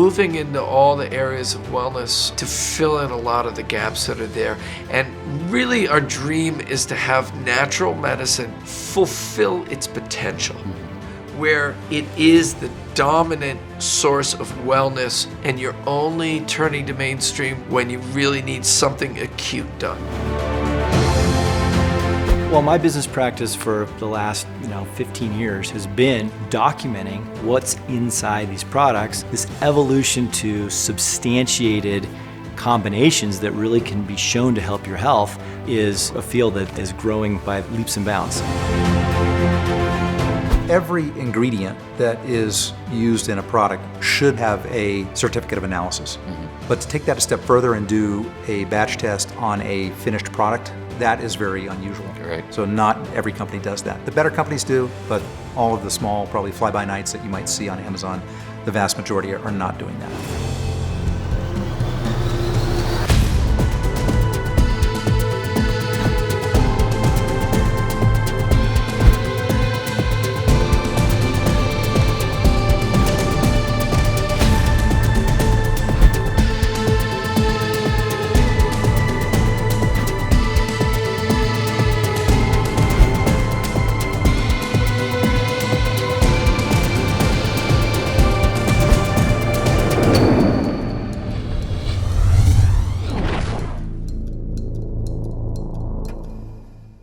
moving into all the areas of wellness to fill in a lot of the gaps that are there. And really our dream is to have natural medicine fulfill its potential, where it is the dominant source of wellness and you're only turning to mainstream when you really need something acute done. Well, my business practice for the last 15 years has been documenting what's inside these products, this evolution to substantiated combinations that really can be shown to help your health is a field that is growing by leaps and bounds. Every ingredient that is used in a product should have a certificate of analysis. But to take that a step further and do a batch test on a finished product, that is very unusual. Right. So not every company does that. The better companies do, but all of the small, probably fly-by-nights that you might see on Amazon, the vast majority are not doing that.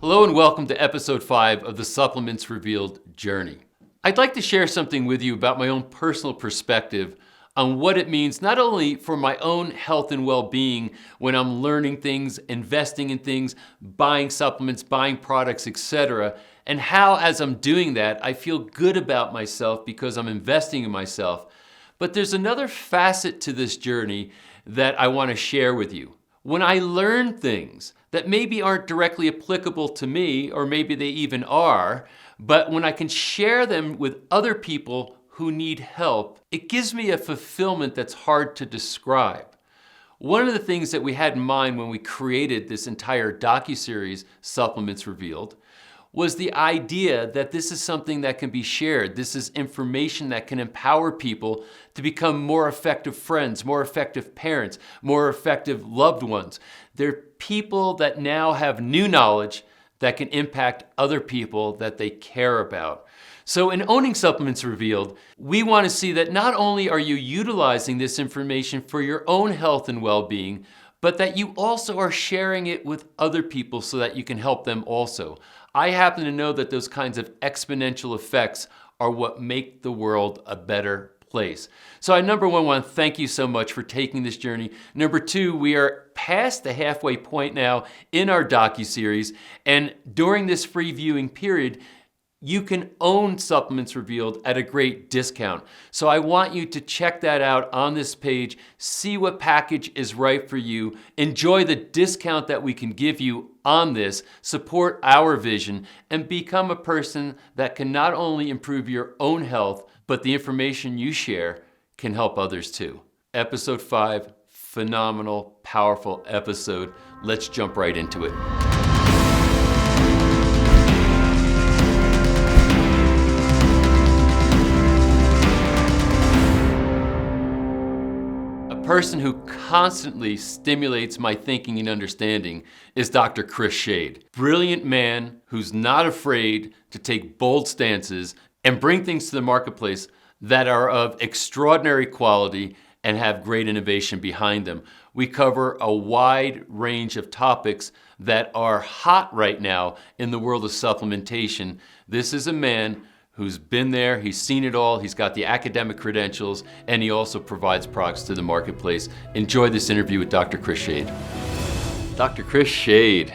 Hello and welcome to episode 5 of the Supplements Revealed journey. I'd like to share something with you about my own personal perspective on what it means not only for my own health and well-being when I'm learning things, investing in things, buying supplements, buying products, etc., and how as I'm doing that I feel good about myself because I'm investing in myself. But there's another facet to this journey that I want to share with you. When I learn things that maybe aren't directly applicable to me, or maybe they even are, but when I can share them with other people who need help, it gives me a fulfillment that's hard to describe. One of the things that we had in mind when we created this entire docuseries, Supplements Revealed, was the idea that this is something that can be shared. This is information that can empower people to become more effective friends, more effective parents, more effective loved ones. They're people that now have new knowledge that can impact other people that they care about. So in owning Supplements Revealed, we want to see that not only are you utilizing this information for your own health and well-being, but that you also are sharing it with other people so that you can help them also. I happen to know that those kinds of exponential effects are what make the world a better place. So I, number one, want to thank you so much for taking this journey. Number two, we are past the halfway point now in our docuseries, and during this free viewing period, you can own Supplements Revealed at a great discount. So I want you to check that out on this page, see what package is right for you, enjoy the discount that we can give you on this, support our vision, and become a person that can not only improve your own health, but the information you share can help others too. Episode 5, phenomenal, powerful episode. Let's jump right into it. Person who constantly stimulates my thinking and understanding is Dr. Chris Schade. Brilliant man who's not afraid to take bold stances and bring things to the marketplace that are of extraordinary quality and have great innovation behind them. We cover a wide range of topics that are hot right now in the world of supplementation. This is a man who's been there, he's seen it all, he's got the academic credentials, and he also provides products to the marketplace. Enjoy this interview with Dr. Chris Schade. Dr. Chris Schade,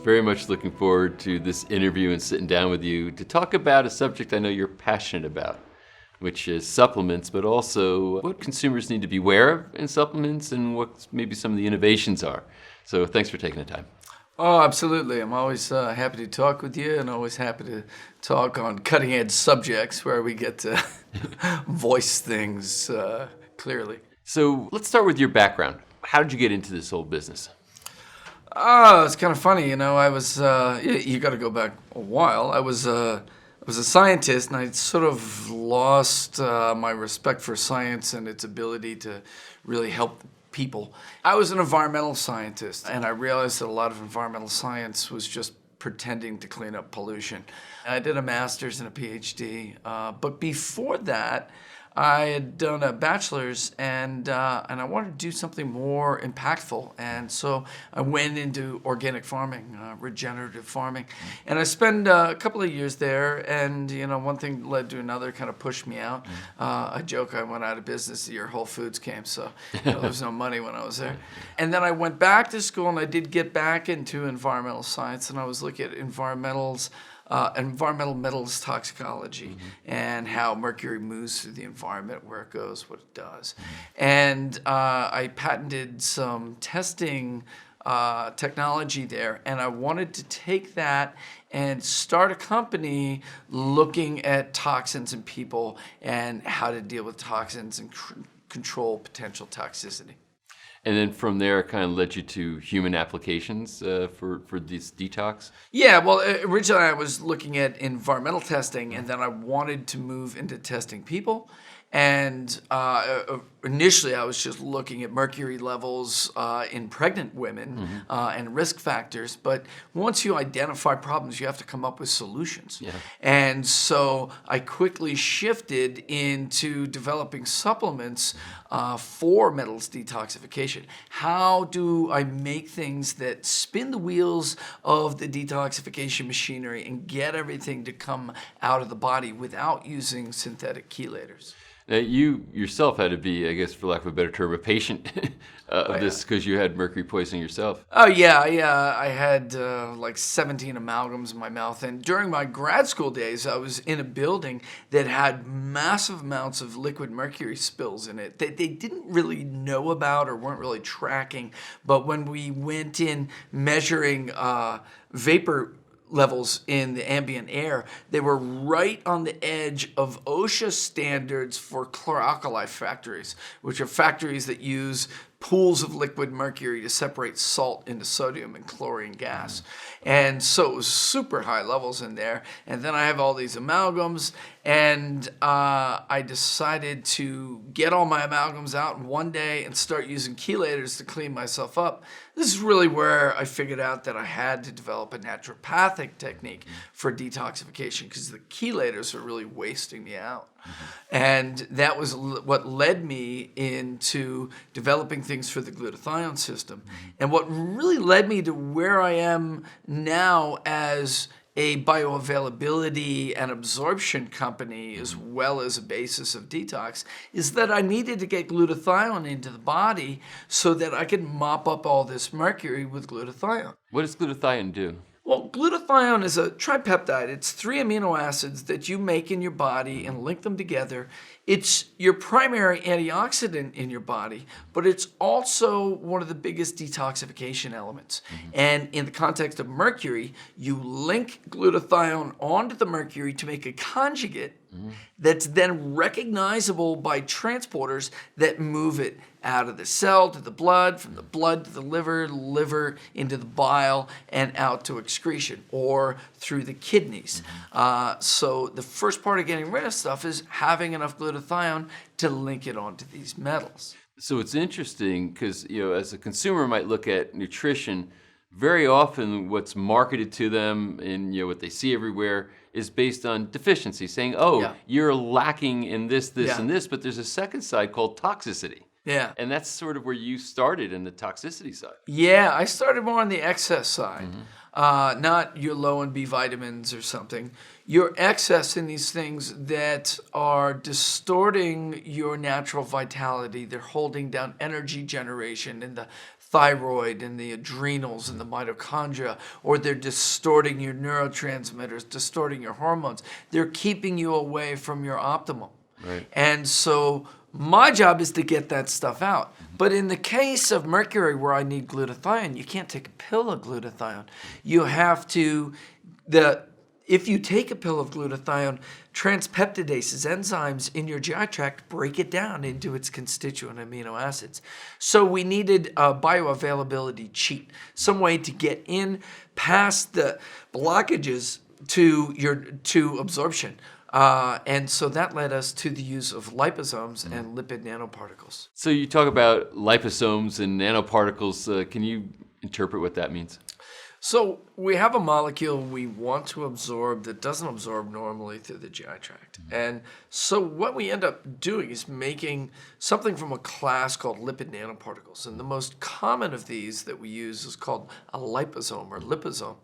very much looking forward to this interview and sitting down with you to talk about a subject I know you're passionate about, which is supplements, but also what consumers need to be aware of in supplements and what maybe some of the innovations are. So thanks for taking the time. Oh, absolutely. I'm always happy to talk with you and always happy to talk on cutting edge subjects where we get to voice things clearly. So let's start with your background. How did you get into this whole business? Oh, it's kind of funny. I was, you got to go back a while. I was I was a scientist, and I sort of lost my respect for science and its ability to really help people. I was an environmental scientist, and I realized that a lot of environmental science was just pretending to clean up pollution. I did a master's and a PhD, but before that, I had done a bachelor's, and I wanted to do something more impactful, and so I went into organic farming, regenerative farming, and I spent a couple of years there, and one thing led to another, kind of pushed me out. I joke I went out of business the year Whole Foods came, so there was no money when I was there. And then I went back to school, and I did get back into environmental science, and I was looking at environmental metals toxicology and how mercury moves through the environment, where it goes, what it does. And I patented some testing technology there, and I wanted to take that and start a company looking at toxins in people and how to deal with toxins and control potential toxicity. And then from there, it kind of led you to human applications for this detox? Yeah, well, originally I was looking at environmental testing, and then I wanted to move into testing people. And initially, I was just looking at mercury levels in pregnant women and risk factors. But once you identify problems, you have to come up with solutions. Yeah. And so I quickly shifted into developing supplements for metals detoxification. How do I make things that spin the wheels of the detoxification machinery and get everything to come out of the body without using synthetic chelators? Now, you yourself had to be, I guess, for lack of a better term, a patient of this because you had mercury poisoning yourself. Oh, yeah. I had like 17 amalgams in my mouth. And during my grad school days, I was in a building that had massive amounts of liquid mercury spills in it that they didn't really know about or weren't really tracking. But when we went in measuring vapor levels in the ambient air, they were right on the edge of OSHA standards for chlor-alkali factories, which are factories that use pools of liquid mercury to separate salt into sodium and chlorine gas. And so it was super high levels in there. And then I have all these amalgams, and I decided to get all my amalgams out in one day and start using chelators to clean myself up. This is really where I figured out that I had to develop a naturopathic technique for detoxification, because the chelators are really wasting me out. And that was what led me into developing things for the glutathione system. And what really led me to where I am now as a bioavailability and absorption company, as well as a basis of detox, is that I needed to get glutathione into the body so that I could mop up all this mercury with glutathione. What does glutathione do? Well, glutathione is a tripeptide. It's 3 amino acids that you make in your body and link them together. It's your primary antioxidant in your body, but it's also one of the biggest detoxification elements. And in the context of mercury, you link glutathione onto the mercury to make a conjugate that's then recognizable by transporters that move it out of the cell to the blood, from the blood to the liver into the bile, and out to excretion, or through the kidneys. So the first part of getting rid of stuff is having enough glutathione to link it onto these metals. So it's interesting because, as a consumer might look at nutrition, very often what's marketed to them and what they see everywhere is based on deficiency, saying, you're lacking in this, and this, but there's a second side called toxicity. Yeah. And that's sort of where you started in the toxicity side. Yeah, I started more on the excess side, not your low in B vitamins or something. Your excess in these things that are distorting your natural vitality. They're holding down energy generation in the thyroid and the adrenals and the mitochondria, or they're distorting your neurotransmitters, distorting your hormones. They're keeping you away from your optimal. Right. And so my job is to get that stuff out. But in the case of mercury, where I need glutathione, you can't take a pill of glutathione. You have to, if you take a pill of glutathione, transpeptidases, enzymes in your GI tract, break it down into its constituent amino acids. So we needed a bioavailability cheat, some way to get in past the blockages to absorption. And so that led us to the use of liposomes and lipid nanoparticles. So you talk about liposomes and nanoparticles. Can you interpret what that means? So we have a molecule we want to absorb that doesn't absorb normally through the GI tract. And so what we end up doing is making something from a class called lipid nanoparticles. And the most common of these that we use is called a liposome or liposome.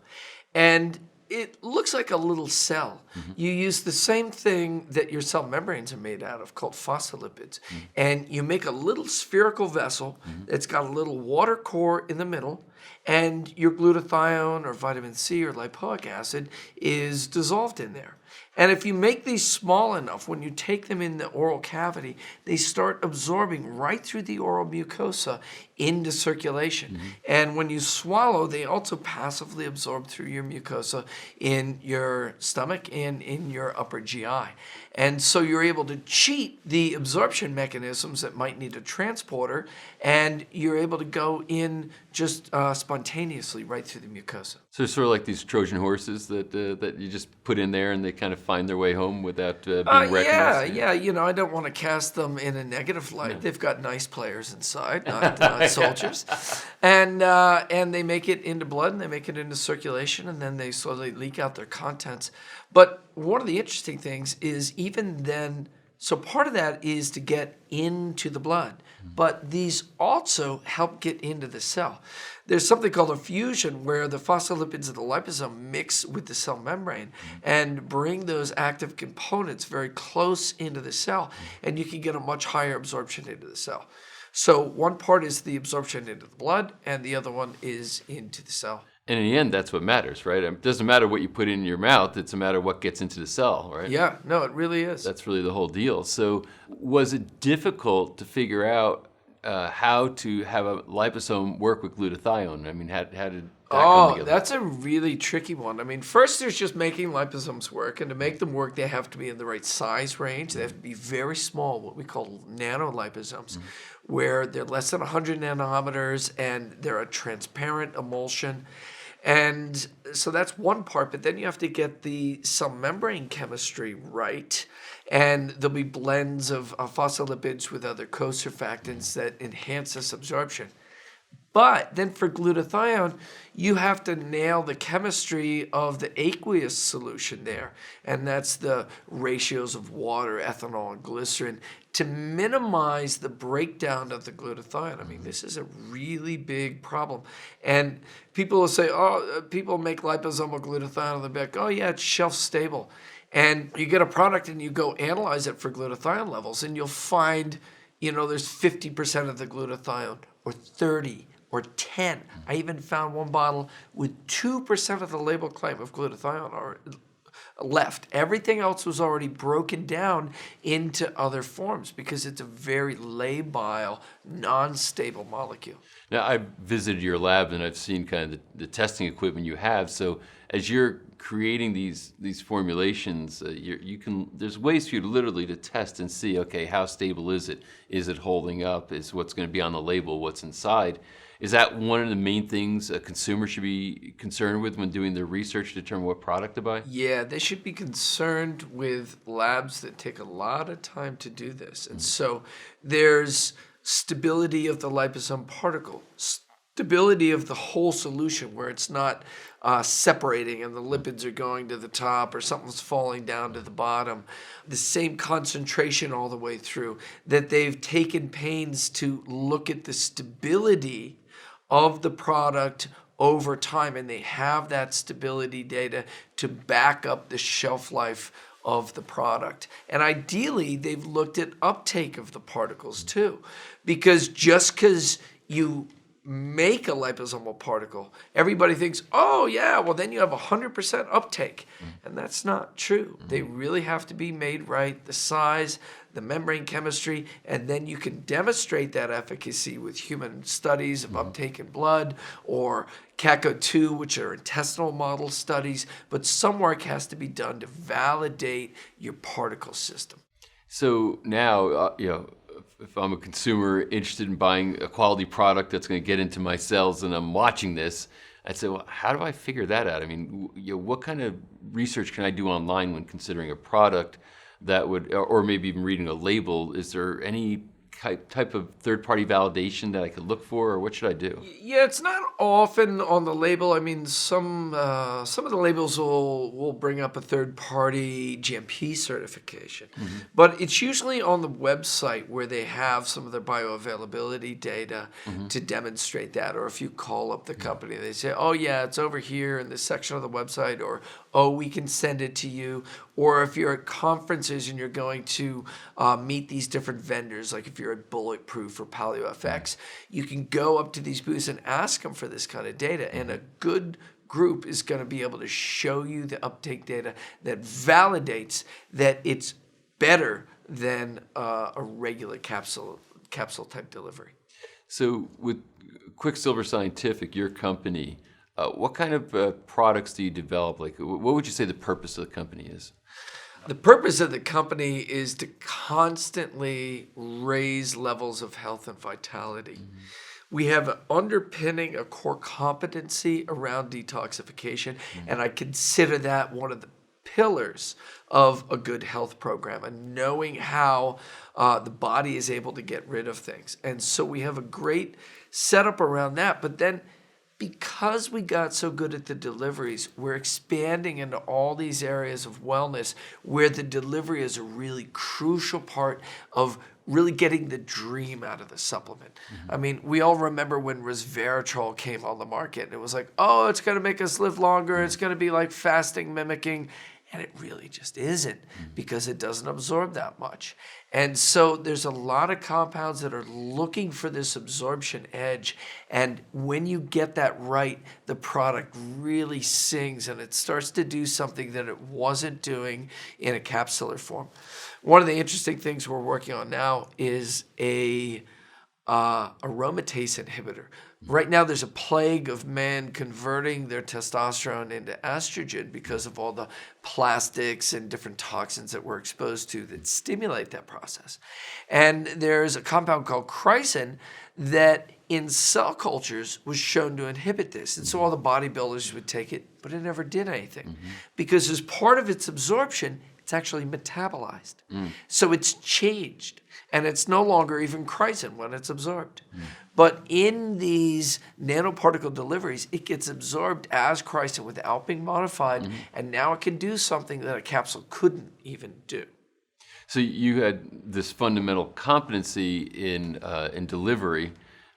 And it looks like a little cell. You use the same thing that your cell membranes are made out of, called phospholipids. And you make a little spherical vessel that's got a little water core in the middle, and your glutathione or vitamin C or lipoic acid is dissolved in there. And if you make these small enough, when you take them in the oral cavity, they start absorbing right through the oral mucosa into circulation. And when you swallow, they also passively absorb through your mucosa in your stomach and in your upper GI. And so you're able to cheat the absorption mechanisms that might need a transporter, and you're able to go in just spontaneously right through the mucosa. So it's sort of like these Trojan horses that you just put in there and they kind of find their way home without being recognized. Yeah. You know, I don't want to cast them in a negative light. No. They've got nice players inside, not soldiers, and they make it into blood and they make it into circulation, and then they slowly leak out their contents. But one of the interesting things is even then, so part of that is to get into the blood, but these also help get into the cell. There's something called a fusion where the phospholipids of the liposome mix with the cell membrane and bring those active components very close into the cell, and you can get a much higher absorption into the cell. So one part is the absorption into the blood, and the other one is into the cell. And in the end, that's what matters, right? It doesn't matter what you put in your mouth. It's a matter of what gets into the cell, right? Yeah, no, it really is. That's really the whole deal. So was it difficult to figure out how to have a liposome work with glutathione? I mean, how did that come together? That's a really tricky one. I mean, first there's just making liposomes work, and to make them work, they have to be in the right size range. They have to be very small, what we call nanoliposomes, where they're less than 100 nanometers, and they're a transparent emulsion. And so that's one part, but then you have to get the cell membrane chemistry right, and there'll be blends of phospholipids with other co-surfactants that enhance this absorption. But then for glutathione, you have to nail the chemistry of the aqueous solution there, and that's the ratios of water, ethanol, and glycerin to minimize the breakdown of the glutathione. I mean, this is a really big problem. And people will say, people make liposomal glutathione on the back. Oh, yeah, it's shelf stable. And you get a product and you go analyze it for glutathione levels, and you'll find, there's 50% of the glutathione, or 30, or 10. I even found one bottle with 2% of the label claim of glutathione left. Everything else was already broken down into other forms because it's a very labile, non-stable molecule. Now, I've visited your lab and I've seen kind of the testing equipment you have. So as you're creating these formulations, there's ways for you literally to test and see, okay, how stable is it? Is it holding up? Is what's going to be on the label what's inside? Is that one of the main things a consumer should be concerned with when doing their research to determine what product to buy? Yeah, they should be concerned with labs that take a lot of time to do this. And so there's stability of the liposome particle, stability of the whole solution where it's not separating and the lipids are going to the top or something's falling down to the bottom. The same concentration all the way through, that they've taken pains to look at the stability of the product over time, and they have that stability data to back up the shelf life of the product. And ideally, they've looked at uptake of the particles too, because just because you make a liposomal particle, everybody thinks, oh yeah, well then you have 100% uptake. And that's not true. They really have to be made right, the size, the membrane chemistry, and then you can demonstrate that efficacy with human studies of uptake in blood or CACO2, which are intestinal model studies, but some work has to be done to validate your particle system. So now, if I'm a consumer interested in buying a quality product that's going to get into my cells and I'm watching this, I'd say, well, how do I figure that out? I mean, what kind of research can I do online when considering a product that would, or maybe even reading a label? Is there any type of third-party validation that I could look for, or what should I do? Yeah, it's not often on the label. I mean, some of the labels will bring up a third-party GMP certification, but it's usually on the website where they have some of their bioavailability data to demonstrate that. Or if you call up the company, they say, "Oh yeah, it's over here in this section of the website," or "Oh, we can send it to you." Or if you're at conferences and you're going to meet these different vendors, like if you're at Bulletproof or PaleoFX, you can go up to these booths and ask them for this kind of data. And a good group is going to be able to show you the uptake data that validates that it's better than a regular capsule type delivery. So with Quicksilver Scientific, your company, what kind of products do you develop? Like, what would you say the purpose of the company is? The purpose of the company is to constantly raise levels of health and vitality. We have an underpinning, a core competency around detoxification, and I consider that one of the pillars of a good health program, and knowing how the body is able to get rid of things. And so we have a great setup around that, but then because we got so good at the deliveries, we're expanding into all these areas of wellness where the delivery is a really crucial part of really getting the dream out of the supplement. I mean, we all remember when resveratrol came on the market, and it was like, oh, it's going to make us live longer. It's going to be like fasting mimicking. And it really just isn't, because it doesn't absorb that much. And so there's a lot of compounds that are looking for this absorption edge. And when you get that right, the product really sings and it starts to do something that it wasn't doing in a capsular form. One of the interesting things we're working on now is a aromatase inhibitor. Right now, there's a plague of men converting their testosterone into estrogen because of all the plastics and different toxins that we're exposed to that stimulate that process. And there's a compound called chrysin that in cell cultures was shown to inhibit this. And so all the bodybuilders would take it, but it never did anything. Because as part of its absorption, it's actually metabolized. So it's changed. And it's no longer even chrysin when it's absorbed. But in these nanoparticle deliveries, it gets absorbed as chrysin without being modified, and now it can do something that a capsule couldn't even do. So you had this fundamental competency in delivery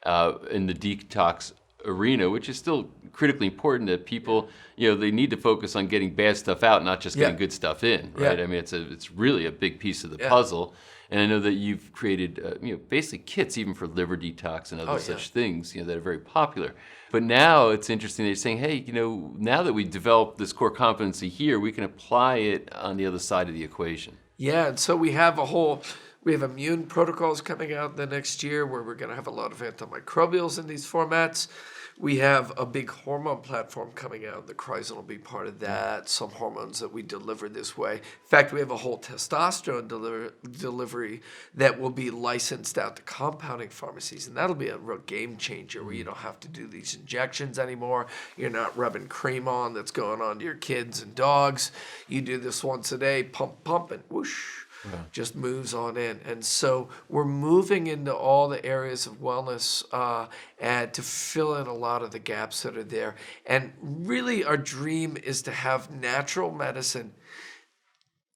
in the detox arena, which is still critically important, that people, they need to focus on getting bad stuff out, not just getting good stuff in, right? I mean, it's really a big piece of the puzzle. And I know that you've created, basically kits even for liver detox and other such things, that are very popular. But now it's interesting that you're saying, hey, now that we've developed this core competency here, we can apply it on the other side of the equation. Yeah, and so we have immune protocols coming out the next year where we're going to have a lot of antimicrobials in these formats. We have a big hormone platform coming out. The chrysin will be part of that. Some hormones that we deliver this way. In fact, we have a whole testosterone delivery that will be licensed out to compounding pharmacies. And that'll be a real game changer where you don't have to do these injections anymore. You're not rubbing cream on that's going on to your kids and dogs. You do this once a day, pump, and whoosh. Just moves on in. And so we're moving into all the areas of wellness and to fill in a lot of the gaps that are there. And really our dream is to have natural medicine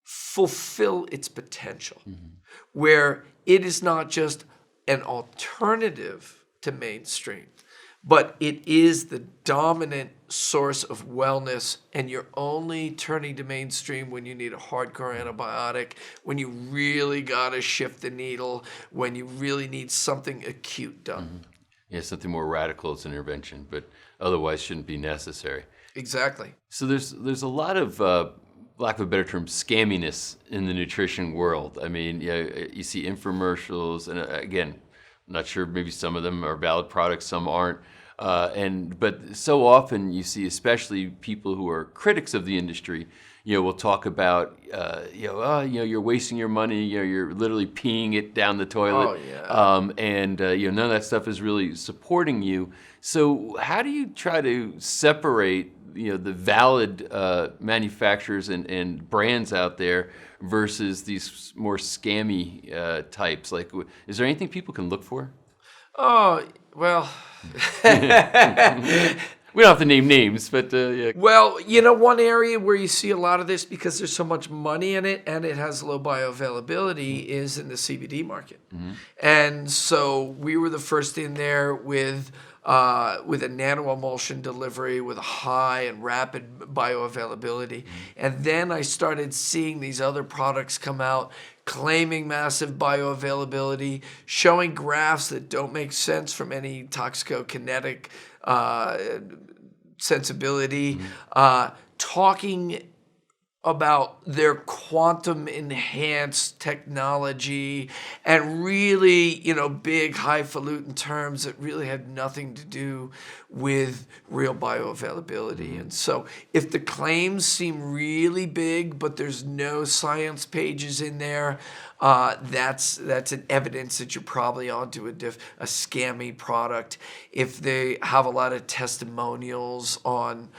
fulfill its potential, where it is not just an alternative to mainstream, but it is the dominant source of wellness, and you're only turning to mainstream when you need a hardcore antibiotic, when you really got to shift the needle, when you really need something acute done. Yeah, something more radical as an intervention, but otherwise shouldn't be necessary. Exactly. So there's a lot of, lack of a better term, scamminess in the nutrition world. I mean, you see infomercials, and again, I'm not sure, maybe some of them are valid products, some aren't. But so often you see, especially people who are critics of the industry, will talk about, you're wasting your money, you're literally peeing it down the toilet. Oh, yeah. And none of that stuff is really supporting you. So how do you try to separate, the valid manufacturers and brands out there versus these more scammy types? Like, is there anything people can look for? Oh, well. We don't have to name names, but yeah. Well, one area where you see a lot of this because there's so much money in it and it has low bioavailability is in the CBD market. And so we were the first in there with a nanoemulsion delivery with a high and rapid bioavailability. And then I started seeing these other products come out claiming massive bioavailability, showing graphs that don't make sense from any toxicokinetic sensibility, talking about their quantum enhanced technology and really, big highfalutin terms that really had nothing to do with real bioavailability. And so if the claims seem really big, but there's no science pages in there, that's an evidence that you're probably onto a scammy product. If they have a lot of testimonials on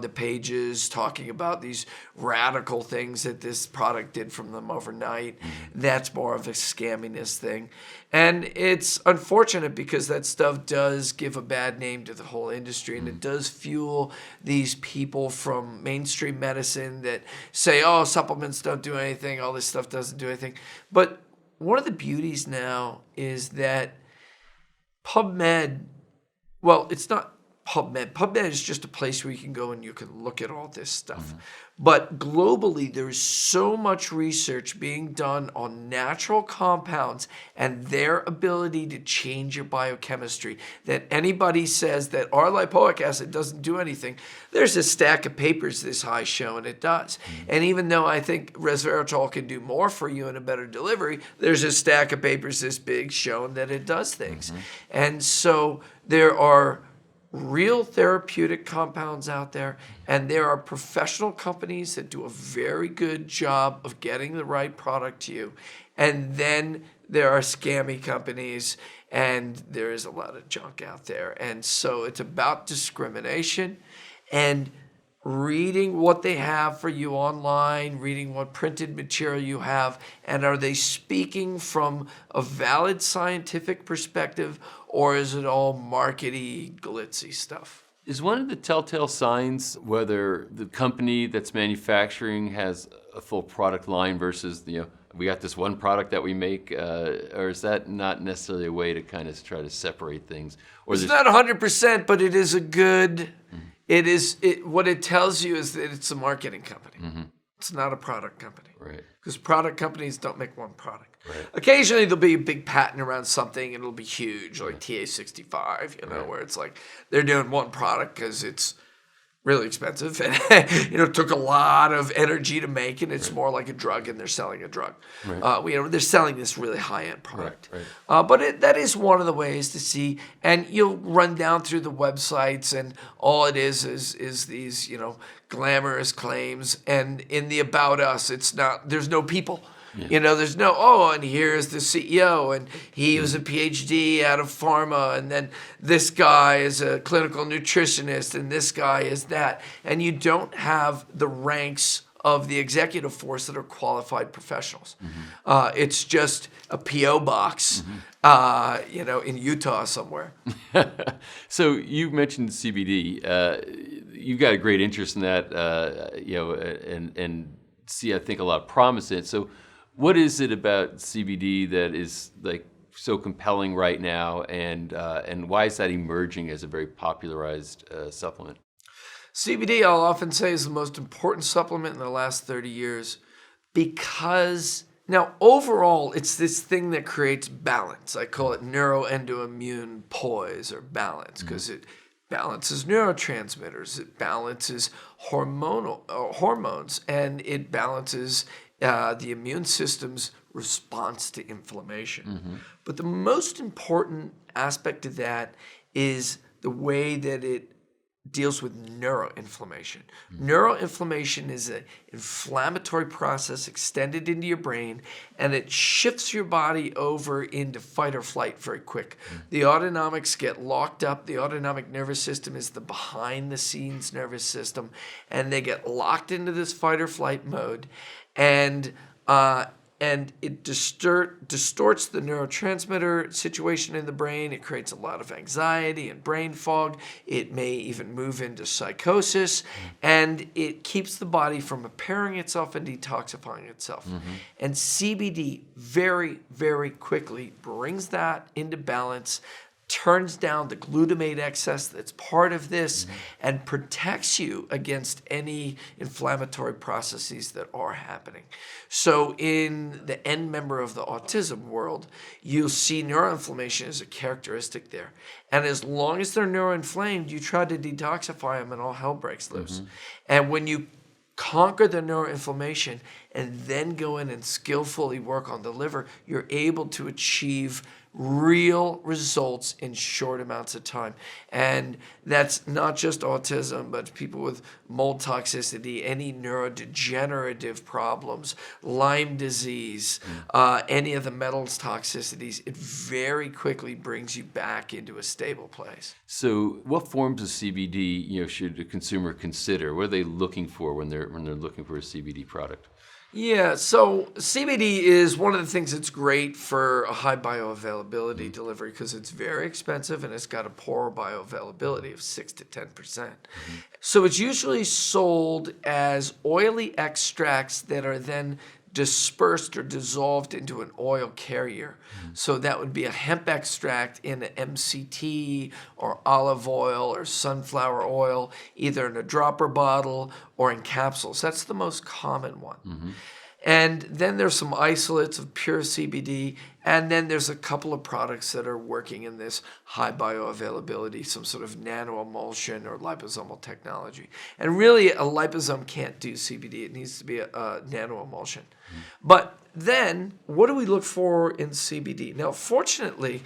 the pages talking about these radical things that this product did from them overnight, that's more of a scamminess thing. And it's unfortunate because that stuff does give a bad name to the whole industry, and it does fuel these people from mainstream medicine that say, oh, supplements don't do anything, all this stuff doesn't do anything. But one of the beauties now is that PubMed, well, it's not PubMed. PubMed is just a place where you can go and you can look at all this stuff. But globally, there's so much research being done on natural compounds and their ability to change your biochemistry that anybody says that R-lipoic acid doesn't do anything, there's a stack of papers this high showing it does. And even though I think resveratrol can do more for you in a better delivery, there's a stack of papers this big showing that it does things. And so there are real therapeutic compounds out there, and there are professional companies that do a very good job of getting the right product to you. And then there are scammy companies, and there is a lot of junk out there. And so it's about discrimination and reading what they have for you online, reading what printed material you have, and are they speaking from a valid scientific perspective, or is it all markety, glitzy stuff? Is one of the telltale signs whether the company that's manufacturing has a full product line versus, we got this one product that we make, or is that not necessarily a way to kind of try to separate ththings? Or it's not 100%, but it is a good... What it tells you is that it's a marketing company. It's not a product company. Right. Because product companies don't make one product. Right. Occasionally there'll be a big patent around something and it'll be huge, like TA65, where it's like they're doing one product because it's really expensive and it took a lot of energy to make, and it's more like a drug and they're selling a drug. Right. They're selling this really high-end product. Right. But that is one of the ways to see, and you'll run down through the websites and all it is these, glamorous claims, and in the About Us, there's no people. Yeah. There's no, and here's the CEO, and he was a PhD out of pharma, and then this guy is a clinical nutritionist, and this guy is that. And you don't have the ranks of the executive force that are qualified professionals. It's just a P.O. box, in Utah somewhere. So you mentioned CBD. You've got a great interest in that, and see, I think, a lot of promise in it. So what is it about CBD that is so compelling right now, and why is that emerging as a very popularized supplement? CBD, I'll often say, is the most important supplement in the last 30 years because now overall it's this thing that creates balance. I call it neuroendoimmune poise or balance because it balances neurotransmitters, it balances hormones, and it balances the immune system's response to inflammation. But the most important aspect of that is the way that it deals with neuroinflammation. Neuroinflammation is an inflammatory process extended into your brain, and it shifts your body over into fight or flight very quick. The autonomics get locked up. The autonomic nervous system is the behind-the-scenes nervous system, and they get locked into this fight or flight mode, and it distorts the neurotransmitter situation in the brain. It creates a lot of anxiety and brain fog. It may even move into psychosis, and it keeps the body from repairing itself and detoxifying itself. And CBD very, very quickly brings that into balance, turns down the glutamate excess that's part of this, and protects you against any inflammatory processes that are happening. So in the end member of the autism world, you'll see neuroinflammation as a characteristic there. And as long as they're neuroinflamed, you try to detoxify them and all hell breaks loose. And when you conquer the neuroinflammation and then go in and skillfully work on the liver, you're able to achieve real results in short amounts of time. And that's not just autism, but people with mold toxicity, any neurodegenerative problems, Lyme disease, any of the metals toxicities. It very quickly brings you back into a stable place. So what forms of CBD, should a consumer consider? What are they looking for when they're looking for a CBD product? Yeah, so CBD is one of the things that's great for a high bioavailability delivery because it's very expensive and it's got a poor bioavailability of 6 to 10%. So it's usually sold as oily extracts that are then dispersed or dissolved into an oil carrier. So that would be a hemp extract in an MCT or olive oil or sunflower oil, either in a dropper bottle or in capsules. That's the most common one. And then there's some isolates of pure CBD, and then there's a couple of products that are working in this high bioavailability, some sort of nanoemulsion or liposomal technology. And really, a liposome can't do CBD. It needs to be a nanoemulsion. But then, what do we look for in CBD? Now, fortunately,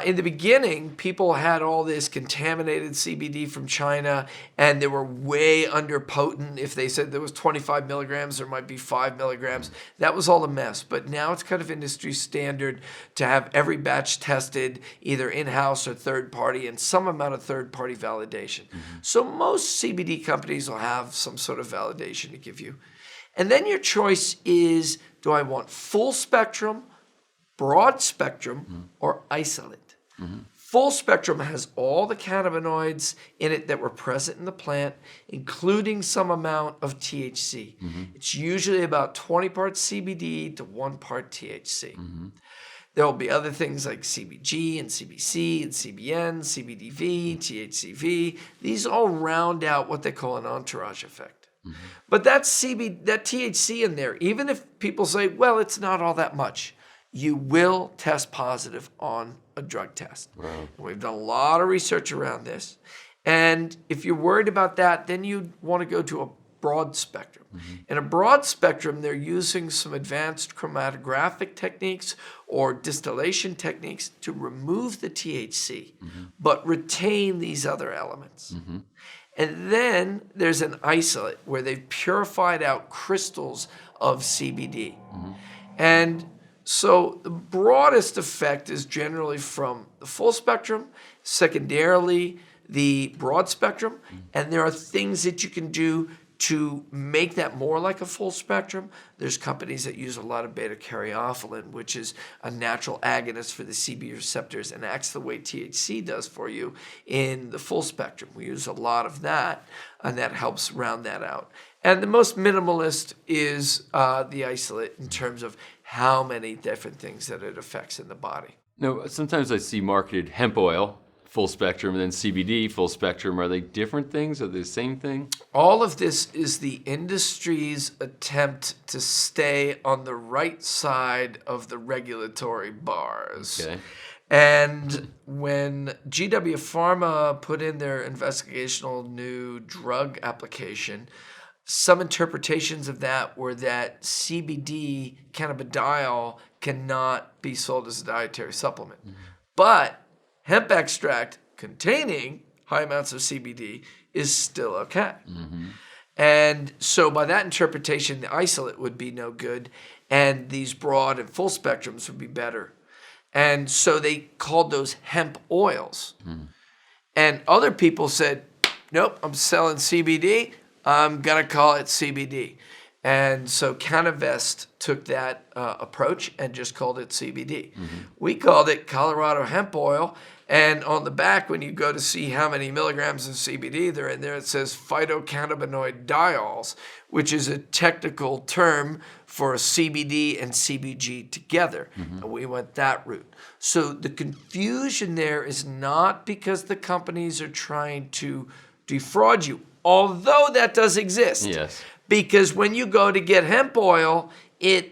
in the beginning, people had all this contaminated CBD from China, and they were way under potent. If they said there was 25 milligrams, there might be 5 milligrams. That was all a mess. But now it's kind of industry standard to have every batch tested, either in-house or third-party, and some amount of third-party validation. So most CBD companies will have some sort of validation to give you. And then your choice is, do I want full spectrum, broad spectrum, or isolate? Full spectrum has all the cannabinoids in it that were present in the plant, including some amount of THC. It's usually about 20 parts CBD to 1 part THC. There will be other things like CBG and CBC and CBN, CBDV, THCV. These all round out what they call an entourage effect. But that THC in there, even if people say, well, it's not all that much, you will test positive on a drug test. Wow. We've done a lot of research around this. And if you're worried about that, then you want to go to a broad spectrum. In a broad spectrum, they're using some advanced chromatographic techniques or distillation techniques to remove the THC, but retain these other elements. And then there's an isolate where they've purified out crystals of CBD. And so the broadest effect is generally from the full spectrum, secondarily the broad spectrum, and there are things that you can do to make that more like a full spectrum. There's companies that use a lot of beta-caryophyllene, which is a natural agonist for the CB receptors and acts the way THC does for you in the full spectrum. We use a lot of that, and that helps round that out. And the most minimalist is the isolate in terms of how many different things that it affects in the body. Now, sometimes I see marketed hemp oil, full spectrum, and then CBD, full spectrum. Are they different things? Are they the same thing? All of this is the industry's attempt to stay on the right side of the regulatory bars. Okay. And when GW Pharma put in their investigational new drug application, some interpretations of that were that CBD, cannabidiol, cannot be sold as a dietary supplement. But hemp extract containing high amounts of CBD is still okay. And so by that interpretation, the isolate would be no good, and these broad and full spectrums would be better. And so they called those hemp oils. And other people said, nope, I'm selling CBD. I'm going to call it CBD. And so Canavest took that approach and just called it CBD. We called it Colorado hemp oil. And on the back, when you go to see how many milligrams of CBD they're in there, it says phytocannabinoid diols, which is a technical term for CBD and CBG together. And we went that route. So the confusion there is not because the companies are trying to defraud you, although that does exist. Yes. Because when you go to get hemp oil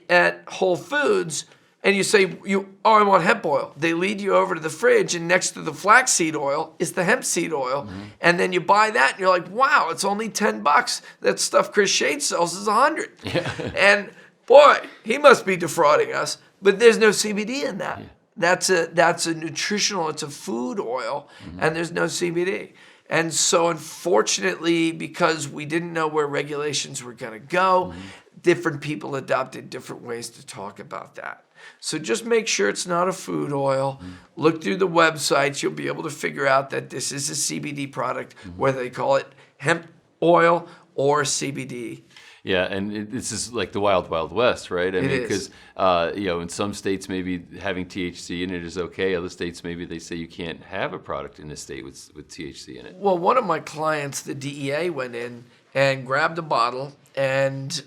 at Whole Foods, and you say, I want hemp oil. They lead you over to the fridge, and next to the flaxseed oil is the hemp seed oil. And then you buy that, and you're like, wow, it's only $10. That stuff Chris Shade sells is $100. And boy, he must be defrauding us. But there's no CBD in that. That's a nutritional, it's a food oil, and there's no CBD. And so unfortunately, because we didn't know where regulations were going to go, different people adopted different ways to talk about that. So just make sure it's not a food oil. Look through the websites. You'll be able to figure out that this is a CBD product, whether they call it hemp oil or CBD. Yeah, and this is like the wild, wild west, right? I mean, because in some states maybe having THC in it is okay. Other states maybe they say you can't have a product in a state with THC in it. Well, one of my clients, the DEA, went in and grabbed a bottle and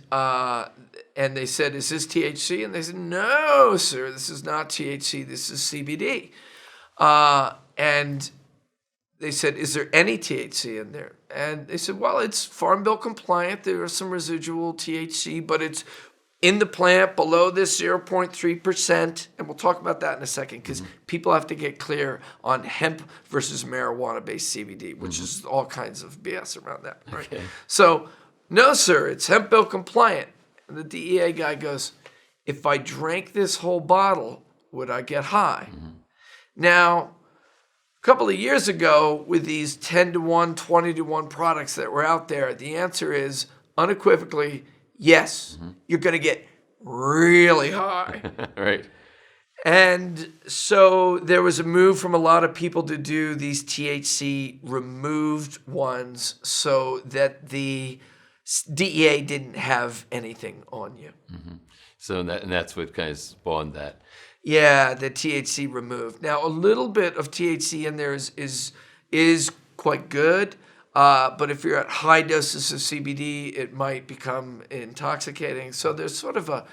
they said, "Is this THC?" And they said, "No, sir, this is not THC. This is CBD." And they said, "Is there any THC in there?" And they said, "Well, it's Farm Bill compliant. There is some residual THC, but it's in the plant below this 0.3%. And we'll talk about that in a second because people have to get clear on hemp versus marijuana-based CBD, which is all kinds of BS around that. Right? Okay. So, no, sir, it's hemp bill compliant. And the DEA guy goes, "If I drank this whole bottle, would I get high?" Now, a couple of years ago, with these 10-to-1, 20-to-1 products that were out there, the answer is unequivocally yes. You're going to get really high. Right. And so there was a move from a lot of people to do these THC removed ones so that the DEA didn't have anything on you. So that's what kind of spawned that. Yeah, the THC removed. Now, a little bit of THC in there is quite good, but if you're at high doses of CBD, it might become intoxicating. So there's sort of a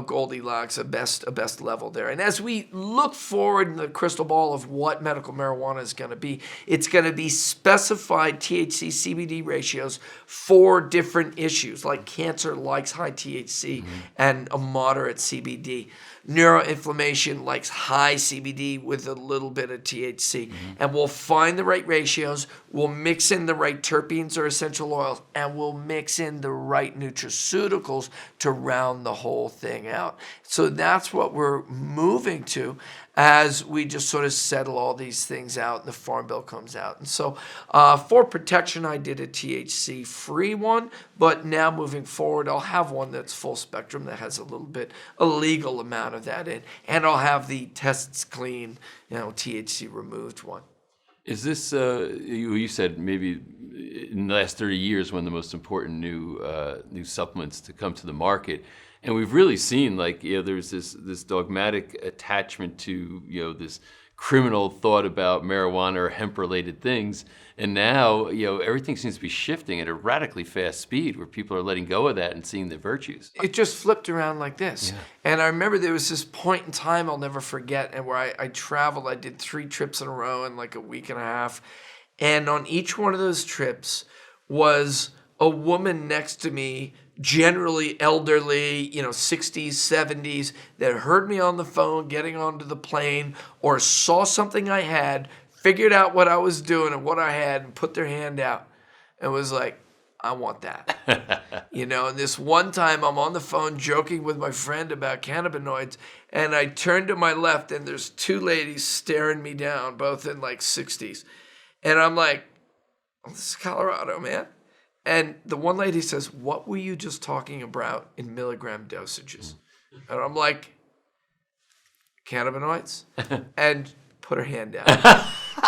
Goldilocks, a best level there. And as we look forward in the crystal ball of what medical marijuana is going to be, it's going to be specified THC CBD ratios for different issues, like cancer likes high THC and a moderate CBD. Neuroinflammation likes high CBD with a little bit of THC. And we'll find the right ratios, we'll mix in the right terpenes or essential oils, and we'll mix in the right nutraceuticals to round the whole thing out. So that's what we're moving to as we just sort of settle all these things out and the Farm Bill comes out. And so for protection, I did a THC-free one, but now moving forward, I'll have one that's full spectrum that has a legal amount of that in, and I'll have the tests clean, THC removed one. Is this, you said maybe in the last 30 years, one of the most important new supplements to come to the market. And we've really seen there's this dogmatic attachment to, this criminal thought about marijuana or hemp-related things. And now, everything seems to be shifting at a radically fast speed where people are letting go of that and seeing the virtues. It just flipped around like this. Yeah. And I remember there was this point in time I'll never forget, and where I traveled. I did 3 trips in a row in like a week and a half. And on each one of those trips was a woman next to me, generally elderly, 60s, 70s, that heard me on the phone getting onto the plane or saw something I had, figured out what I was doing and what I had, and put their hand out and was like, I want that. And this one time I'm on the phone joking with my friend about cannabinoids, and I turn to my left and there's 2 ladies staring me down, both in like 60s. And I'm like, oh, this is Colorado, man. And the one lady says, what were you just talking about in milligram dosages? And I'm like, cannabinoids? And put her hand down.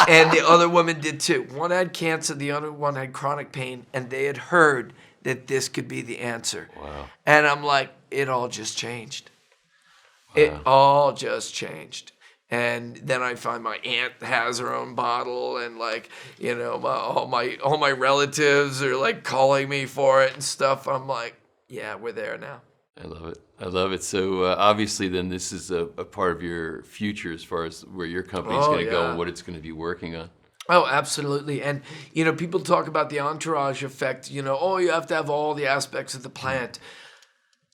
And the other woman did too. One had cancer, the other one had chronic pain, and they had heard that this could be the answer. Wow. And I'm like, it all just changed. Wow. It all just changed. And then I find my aunt has her own bottle, and like, you know, all my relatives are like calling me for it and stuff. I'm like, yeah, we're there now. I love it. I love it. So obviously then this is a part of your future as far as where your company's going to go and what it's going to be working on. Oh, absolutely. And, you know, people talk about the entourage effect, you know, oh, you have to have all the aspects of the plant.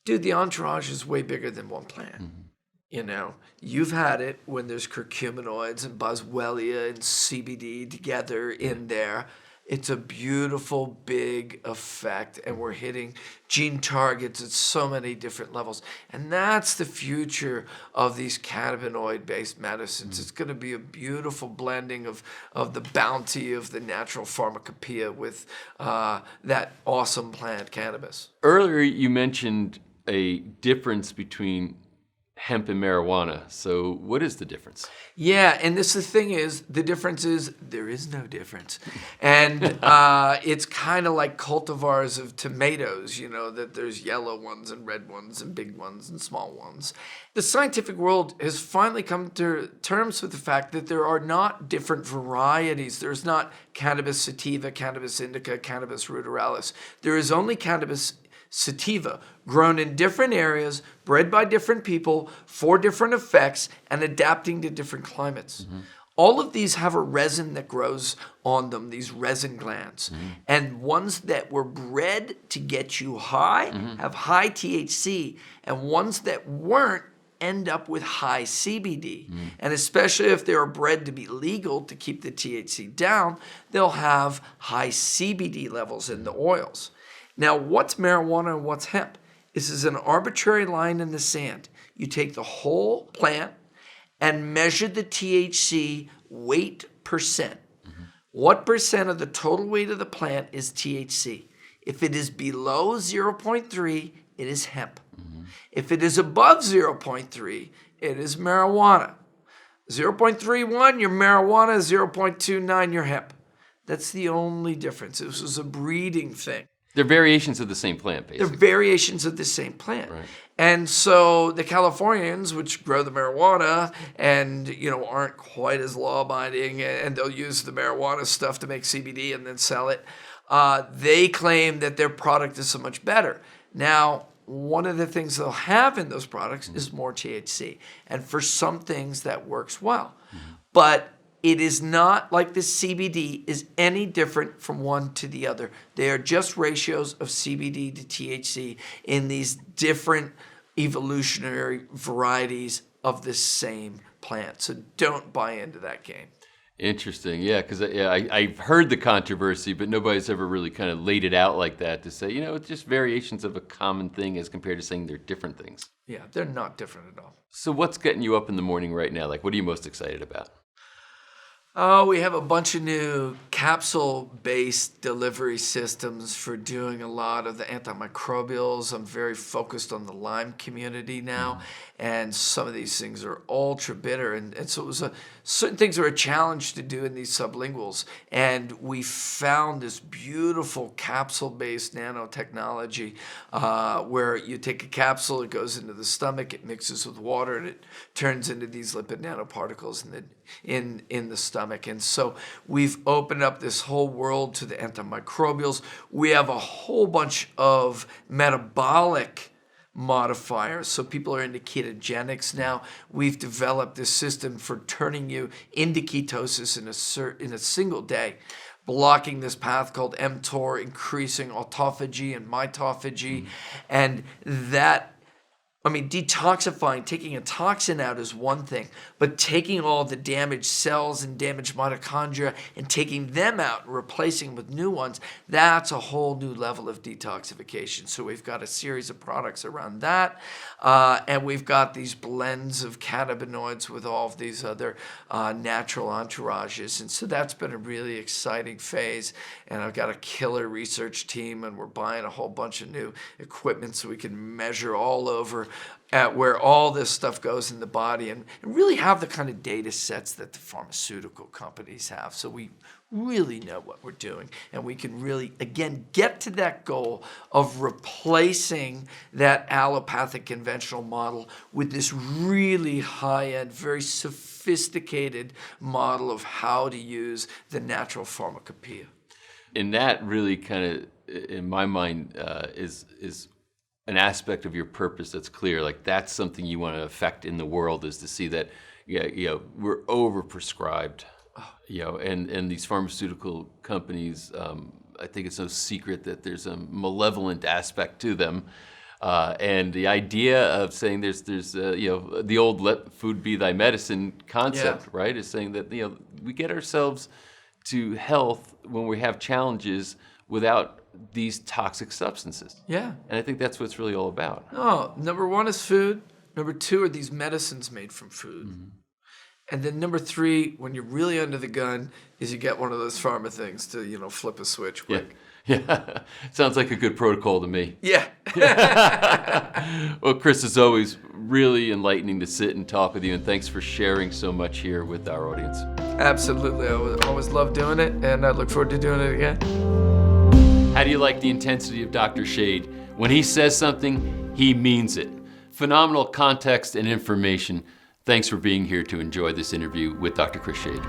Dude, the entourage is way bigger than one plant. Mm-hmm. You know, you've had it when there's curcuminoids and boswellia and CBD together in there. It's a beautiful, big effect, and we're hitting gene targets at so many different levels. And that's the future of these cannabinoid-based medicines. It's going to be a beautiful blending of the bounty of the natural pharmacopoeia with that awesome plant, cannabis. Earlier, you mentioned a difference between hemp and marijuana. So what is the difference? Yeah, and the thing is, the difference is there is no difference. And it's kind of like cultivars of tomatoes, you know, that there's yellow ones and red ones and big ones and small ones. The scientific world has finally come to terms with the fact that there are not different varieties. There's not cannabis sativa, cannabis indica, cannabis ruderalis. There is only cannabis sativa, grown in different areas, bred by different people, for different effects, and adapting to different climates. Mm-hmm. All of these have a resin that grows on them, these resin glands. Mm-hmm. And ones that were bred to get you high have high THC, and ones that weren't end up with high CBD. Mm-hmm. And especially if they are bred to be legal to keep the THC down, they'll have high CBD levels in the oils. Now, what's marijuana and what's hemp? This is an arbitrary line in the sand. You take the whole plant and measure the THC weight percent. Mm-hmm. What percent of the total weight of the plant is THC? If it is below 0.3, it is hemp. Mm-hmm. If it is above 0.3, it is marijuana. 0.31, your marijuana. 0.29, your hemp. That's the only difference. This is a breeding thing. They're variations of the same plant, basically. They're variations of the same plant. Right. And so the Californians, which grow the marijuana and, you know, aren't quite as law-abiding, and they'll use the marijuana stuff to make CBD and then sell it, they claim that their product is so much better. Now, one of the things they'll have in those products is more THC. And for some things, that works well. Mm-hmm. But it is not like the CBD is any different from one to the other. They are just ratios of CBD to THC in these different evolutionary varieties of the same plant. So don't buy into that game. Interesting. Yeah, because I've heard the controversy, but nobody's ever really kind of laid it out like that to say, you know, it's just variations of a common thing as compared to saying they're different things. Yeah, they're not different at all. So what's getting you up in the morning right now? Like, what are you most excited about? Oh, we have a bunch of new capsule-based delivery systems for doing a lot of the antimicrobials. I'm very focused on the Lyme community now, and some of these things are ultra bitter, and so it was certain things are a challenge to do in these sublinguals, and we found this beautiful capsule-based nanotechnology where you take a capsule, it goes into the stomach, it mixes with water, and it turns into these lipid nanoparticles in the stomach. And so we've opened up this whole world to the antimicrobials. We have a whole bunch of metabolic modifiers. So people are into ketogenics now. We've developed this system for turning you into ketosis in a single day, blocking this path called mTOR, increasing autophagy and mitophagy. And that I mean, detoxifying, taking a toxin out is one thing, but taking all the damaged cells and damaged mitochondria and taking them out and replacing with new ones, that's a whole new level of detoxification. So we've got a series of products around that, and we've got these blends of cannabinoids with all of these other natural entourages. And so that's been a really exciting phase, and I've got a killer research team, and we're buying a whole bunch of new equipment so we can measure all over at where all this stuff goes in the body and really have the kind of data sets that the pharmaceutical companies have. So we really know what we're doing, and we can really, again, get to that goal of replacing that allopathic conventional model with this really high-end, very sophisticated model of how to use the natural pharmacopoeia. And that really kind of, in my mind, is an aspect of your purpose that's clear. Like that's something you want to affect in the world, is to see that, we're overprescribed, and these pharmaceutical companies, I think it's no secret that there's a malevolent aspect to them. And the idea of saying there's the old "let food be thy medicine" concept, right, is saying that we get ourselves to health when we have challenges without these toxic substances. Yeah. And I think that's what it's really all about. Oh, number one is food. Number two are these medicines made from food. Mm-hmm. And then number three, when you're really under the gun, is you get one of those pharma things to, flip a switch quick. Yeah. Sounds like a good protocol to me. Yeah. Well, Chris, as always, really enlightening to sit and talk with you, and thanks for sharing so much here with our audience. Absolutely. I always love doing it, and I look forward to doing it again. How do you like the intensity of Dr. Shade? When he says something, he means it. Phenomenal context and information. Thanks for being here to enjoy this interview with Dr. Chris Shade.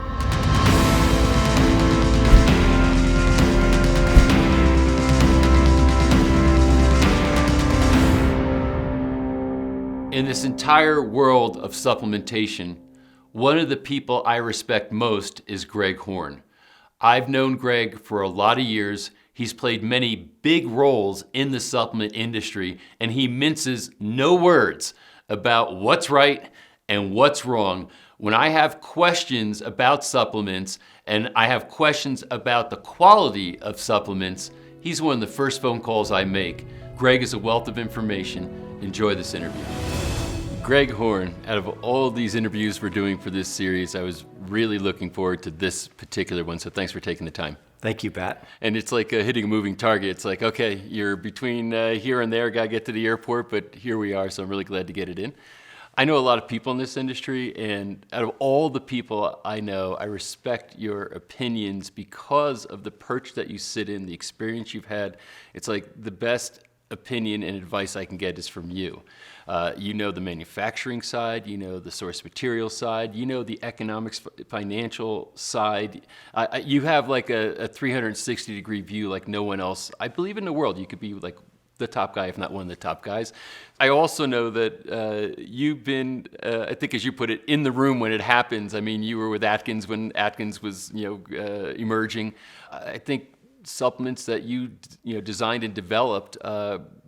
In this entire world of supplementation, one of the people I respect most is Greg Horn. I've known Greg for a lot of years. He's played many big roles in the supplement industry, and he minces no words about what's right and what's wrong. When I have questions about supplements and I have questions about the quality of supplements, he's one of the first phone calls I make. Greg is a wealth of information. Enjoy this interview. Greg Horn, out of all of these interviews we're doing for this series, I was really looking forward to this particular one, so thanks for taking the time. Thank you, Pat. And it's like hitting a moving target. It's like, okay, you're between here and there, gotta get to the airport, but here we are, so I'm really glad to get it in. I know a lot of people in this industry, and out of all the people I know, I respect your opinions because of the perch that you sit in, the experience you've had. It's like the best opinion and advice I can get is from you. You know the manufacturing side, you know the source material side, you know the economics, financial side. You have like a 360-degree view like no one else, I believe, in the world. You could be like the top guy, if not one of the top guys. I also know that you've been, I think as you put it, in the room when it happens. I mean, you were with Atkins when Atkins was emerging. I think supplements that you designed and developed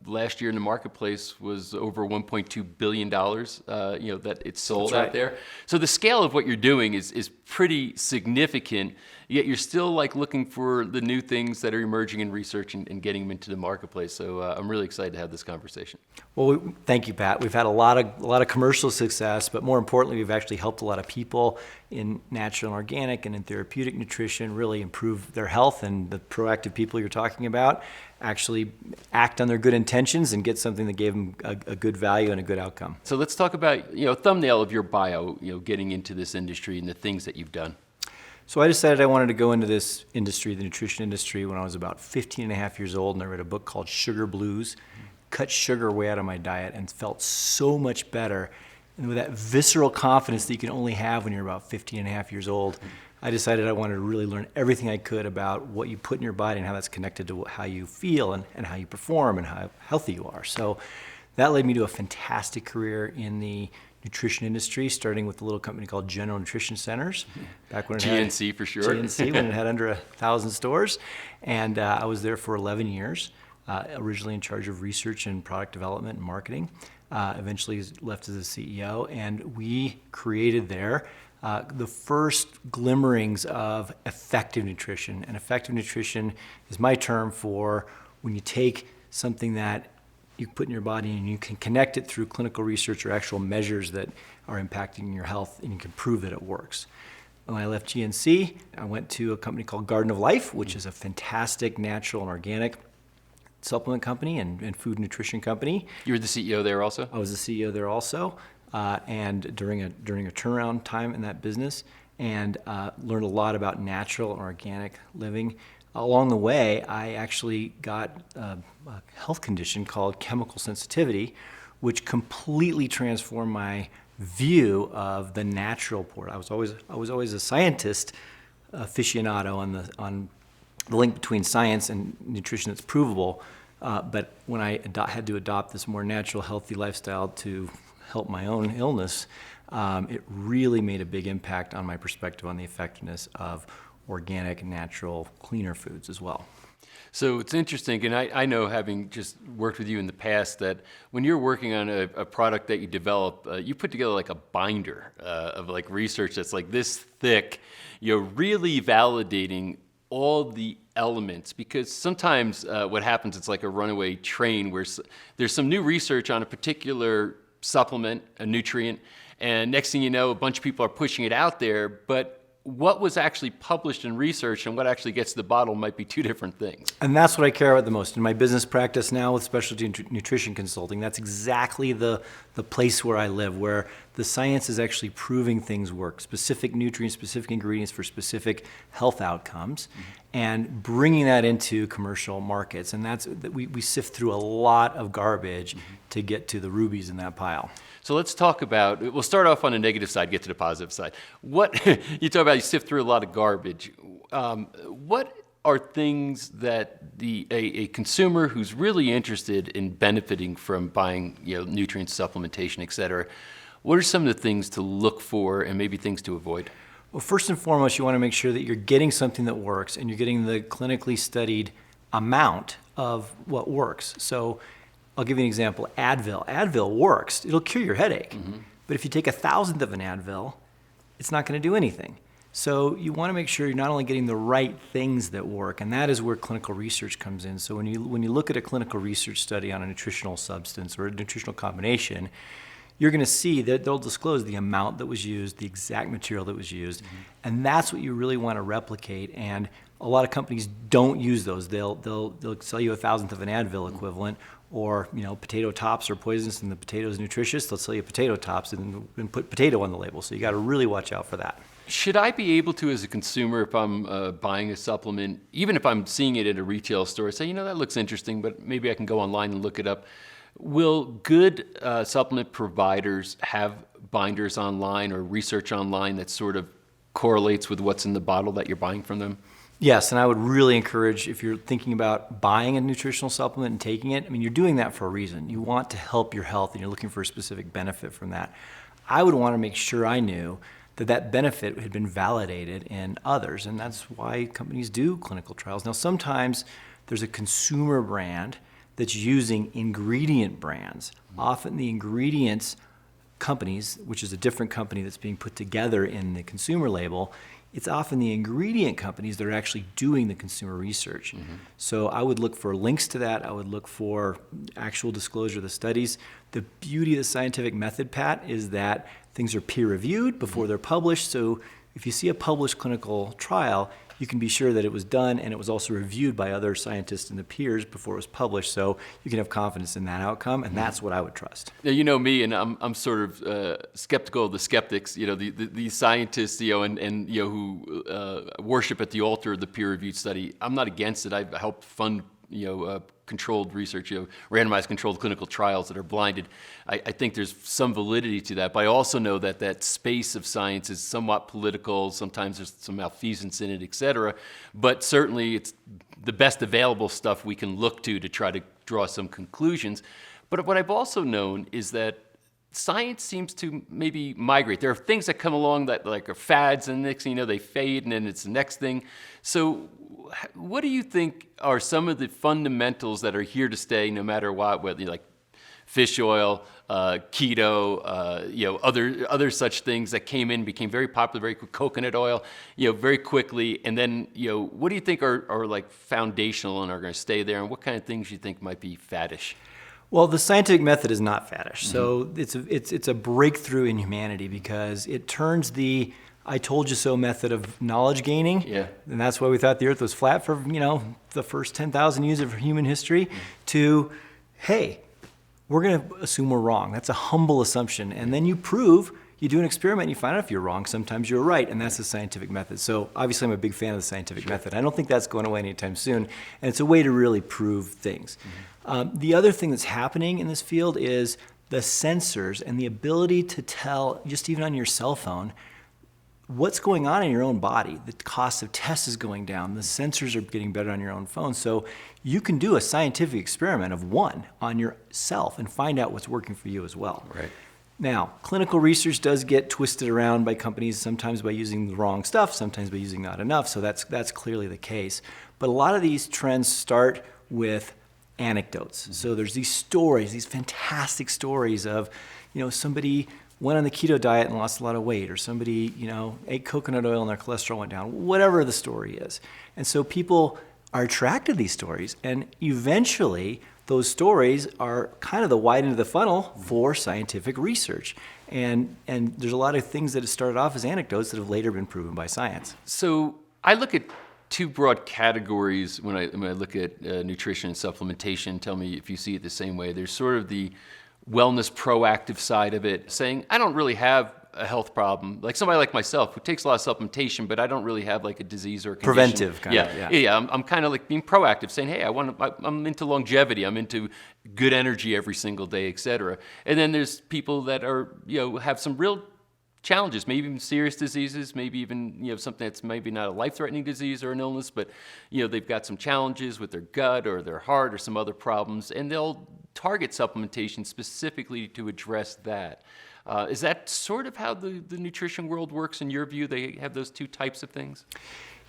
last year in the marketplace was over $1.2 billion that it's sold out there. So the scale of what you're doing is pretty significant, yet you're still like looking for the new things that are emerging in research and getting them into the marketplace. So I'm really excited to have this conversation. Well, thank you, Pat. We've had a lot of commercial success, but more importantly, we've actually helped a lot of people in natural and organic and in therapeutic nutrition really improve their health, and the proactive people you're talking about actually act on their good intentions and get something that gave them a good value and a good outcome. So let's talk about, a thumbnail of your bio, getting into this industry and the things that you've done. So I decided I wanted to go into this industry, the nutrition industry, when I was about 15 and a half years old, and I read a book called Sugar Blues, cut sugar way out of my diet, and felt so much better. And with that visceral confidence that you can only have when you're about 15 and a half years old, I decided I wanted to really learn everything I could about what you put in your body and how that's connected to how you feel and how you perform and how healthy you are. So that led me to a fantastic career in the nutrition industry, starting with a little company called General Nutrition Centers. Back when it GNC for sure. GNC, when it had under 1,000 stores. And I was there for 11 years, originally in charge of research and product development and marketing. eventually left as a CEO, and we created there the first glimmerings of effective nutrition. And effective nutrition is my term for when you take something that you put in your body and you can connect it through clinical research or actual measures that are impacting your health, and you can prove that it works. When I left GNC, I went to a company called Garden of Life, which is a fantastic natural and organic supplement company and food nutrition company. You were the CEO there also? I was the CEO there also, and during a turnaround time in that business, and learned a lot about natural and organic living. Along the way, I actually got a health condition called chemical sensitivity, which completely transformed my view of the natural part. I was always a scientist aficionado on the link between science and nutrition that's provable. But when I had to adopt this more natural, healthy lifestyle to help my own illness, it really made a big impact on my perspective on the effectiveness of organic, natural, cleaner foods as well. So it's interesting, and I know, having just worked with you in the past, that when you're working on a product that you develop, you put together like a binder of like research that's like this thick, you're really validating all the elements, because sometimes what happens, it's like a runaway train where there's some new research on a particular supplement, a nutrient, and next thing you know, a bunch of people are pushing it out there, but what was actually published in research and what actually gets to the bottle might be two different things. And that's what I care about the most. In my business practice now with specialty nutrition consulting, that's exactly the place where I live, where the science is actually proving things work, specific nutrients, specific ingredients for specific health outcomes, and bringing that into commercial markets. And we sift through a lot of garbage to get to the rubies in that pile. So let's talk about, we'll start off on the negative side, get to the positive side. What you talk about, you sift through a lot of garbage. What are things that a consumer who's really interested in benefiting from buying, nutrient supplementation, et cetera, what are some of the things to look for and maybe things to avoid? Well, first and foremost, you want to make sure that you're getting something that works and you're getting the clinically studied amount of what works. So I'll give you an example. Advil. Advil works. It'll cure your headache. But if you take 1,000th of an Advil, it's not going to do anything. So you want to make sure you're not only getting the right things that work, and that is where clinical research comes in. So when you look at a clinical research study on a nutritional substance or a nutritional combination, you're going to see that they'll disclose the amount that was used, the exact material that was used, and that's what you really want to replicate. And a lot of companies don't use those. They'll sell you 1,000th of an Advil equivalent, or potato tops are poisonous and the potato is nutritious. They'll sell you potato tops and put potato on the label. So you got to really watch out for that. Should I be able to, as a consumer, if I'm buying a supplement, even if I'm seeing it at a retail store, say, that looks interesting, but maybe I can go online and look it up. Will good supplement providers have binders online or research online that sort of correlates with what's in the bottle that you're buying from them? Yes, and I would really encourage, if you're thinking about buying a nutritional supplement and taking it, you're doing that for a reason. You want to help your health and you're looking for a specific benefit from that. I would want to make sure I knew that benefit had been validated in others, and that's why companies do clinical trials. Now, sometimes there's a consumer brand that's using ingredient brands. Often the ingredients companies, which is a different company that's being put together in the consumer label, it's often the ingredient companies that are actually doing the consumer research. So I would look for links to that. I would look for actual disclosure of the studies. The beauty of the scientific method, Pat, is that things are peer-reviewed before they're published. So if you see a published clinical trial, you can be sure that it was done and it was also reviewed by other scientists and the peers before it was published. So you can have confidence in that outcome, and that's what I would trust. Now, you know me, and I'm sort of skeptical of the skeptics. The scientists, and who worship at the altar of the peer-reviewed study. I'm not against it. I've helped fund controlled research, randomized controlled clinical trials that are blinded. I think there's some validity to that, but I also know that space of science is somewhat political. Sometimes there's some malfeasance in it, et cetera. But certainly it's the best available stuff we can look to try to draw some conclusions. But what I've also known is that science seems to maybe migrate. There are things that come along that are fads, and next thing you know, they fade, and then it's the next thing. So what do you think are some of the fundamentals that are here to stay no matter what, whether fish oil, keto, other such things that came in, became very popular, very quick, coconut oil, very quickly. And then, what do you think are like foundational and are going to stay there, and what kind of things you think might be faddish? Well, the scientific method is not faddish. So it's a breakthrough in humanity because it turns the I told you so method of knowledge gaining. Yeah. And that's why we thought the earth was flat for, the first 10,000 years of human history to, hey, we're going to assume we're wrong. That's a humble assumption. And then you do an experiment and you find out if you're wrong. Sometimes you're right. And that's the scientific method. So obviously I'm a big fan of the scientific method. I don't think that's going away anytime soon. And it's a way to really prove things. The other thing that's happening in this field is the sensors and the ability to tell, just even on your cell phone, what's going on in your own body. The cost of tests is going down. The sensors are getting better on your own phone. So you can do a scientific experiment of one on yourself and find out what's working for you as well. Right. Now, clinical research does get twisted around by companies, sometimes by using the wrong stuff, sometimes by using not enough. So that's clearly the case. But a lot of these trends start with anecdotes. So there's these stories, these fantastic stories of, somebody went on the keto diet and lost a lot of weight, or somebody, ate coconut oil and their cholesterol went down, whatever the story is. And so people are attracted to these stories, and eventually those stories are kind of the wide end of the funnel for scientific research. And there's a lot of things that have started off as anecdotes that have later been proven by science. So I look at two broad categories when I look at nutrition and supplementation. Tell me if you see it the same way. There's sort of the wellness proactive side of it, saying I don't really have a health problem, like somebody like myself who takes a lot of supplementation, but I don't really have like a disease or a condition. Preventive kind of. Yeah. I'm kind of like being proactive, saying, hey, I'm into longevity, I'm into good energy every single day, etc. And then there's people that are have some real challenges, maybe even serious diseases, maybe even something that's maybe not a life-threatening disease or an illness, but they've got some challenges with their gut or their heart or some other problems, and they'll target supplementation specifically to address that. Is that sort of how the nutrition world works in your view? They have those two types of things?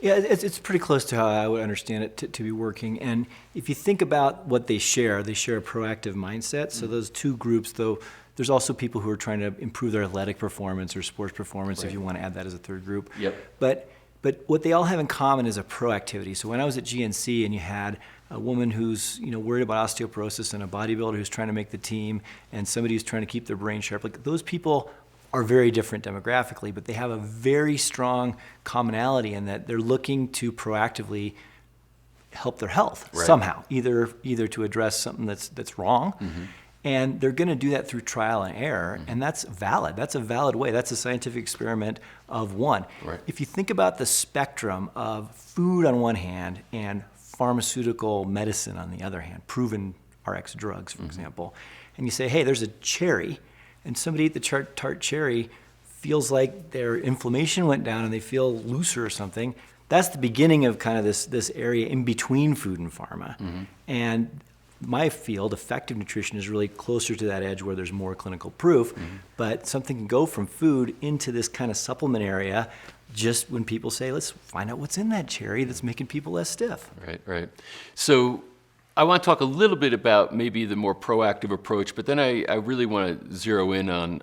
Yeah, it's pretty close to how I would understand it to be working. And if you think about what they share a proactive mindset. So those two groups, though, there's also people who are trying to improve their athletic performance or sports performance, if you want to add that as a third group. Yep. But what they all have in common is a proactivity. So when I was at GNC and you had a woman who's worried about osteoporosis and a bodybuilder who's trying to make the team and somebody who's trying to keep their brain sharp, like those people are very different demographically, but they have a very strong commonality in that they're looking to proactively help their health somehow, either to address something that's wrong. And they're going to do that through trial and error, and that's valid. That's a valid way. That's a scientific experiment of one. Right. If you think about the spectrum of food on one hand and pharmaceutical medicine on the other hand, proven RX drugs, for example, and you say, hey, there's a cherry, and somebody ate the tart cherry, feels like their inflammation went down and they feel looser or something, that's the beginning of kind of this area in between food and pharma. And my field, effective nutrition, is really closer to that edge where there's more clinical proof, but something can go from food into this kind of supplement area just when people say, let's find out what's in that cherry that's making people less stiff. Right. So I want to talk a little bit about maybe the more proactive approach, but then I really want to zero in on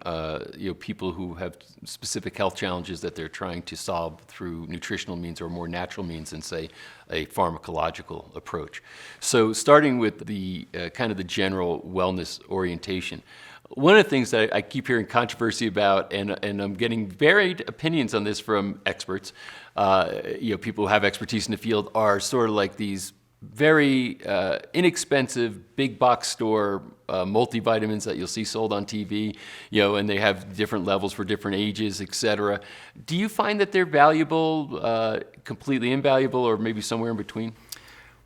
people who have specific health challenges that they're trying to solve through nutritional means or more natural means than, say, a pharmacological approach. So starting with the kind of the general wellness orientation, one of the things that I keep hearing controversy about, and I'm getting varied opinions on this from experts, people who have expertise in the field, are sort of like these very inexpensive big box store multivitamins that you'll see sold on TV, and they have different levels for different ages, etc. Do you find that they're valuable, completely invaluable, or maybe somewhere in between?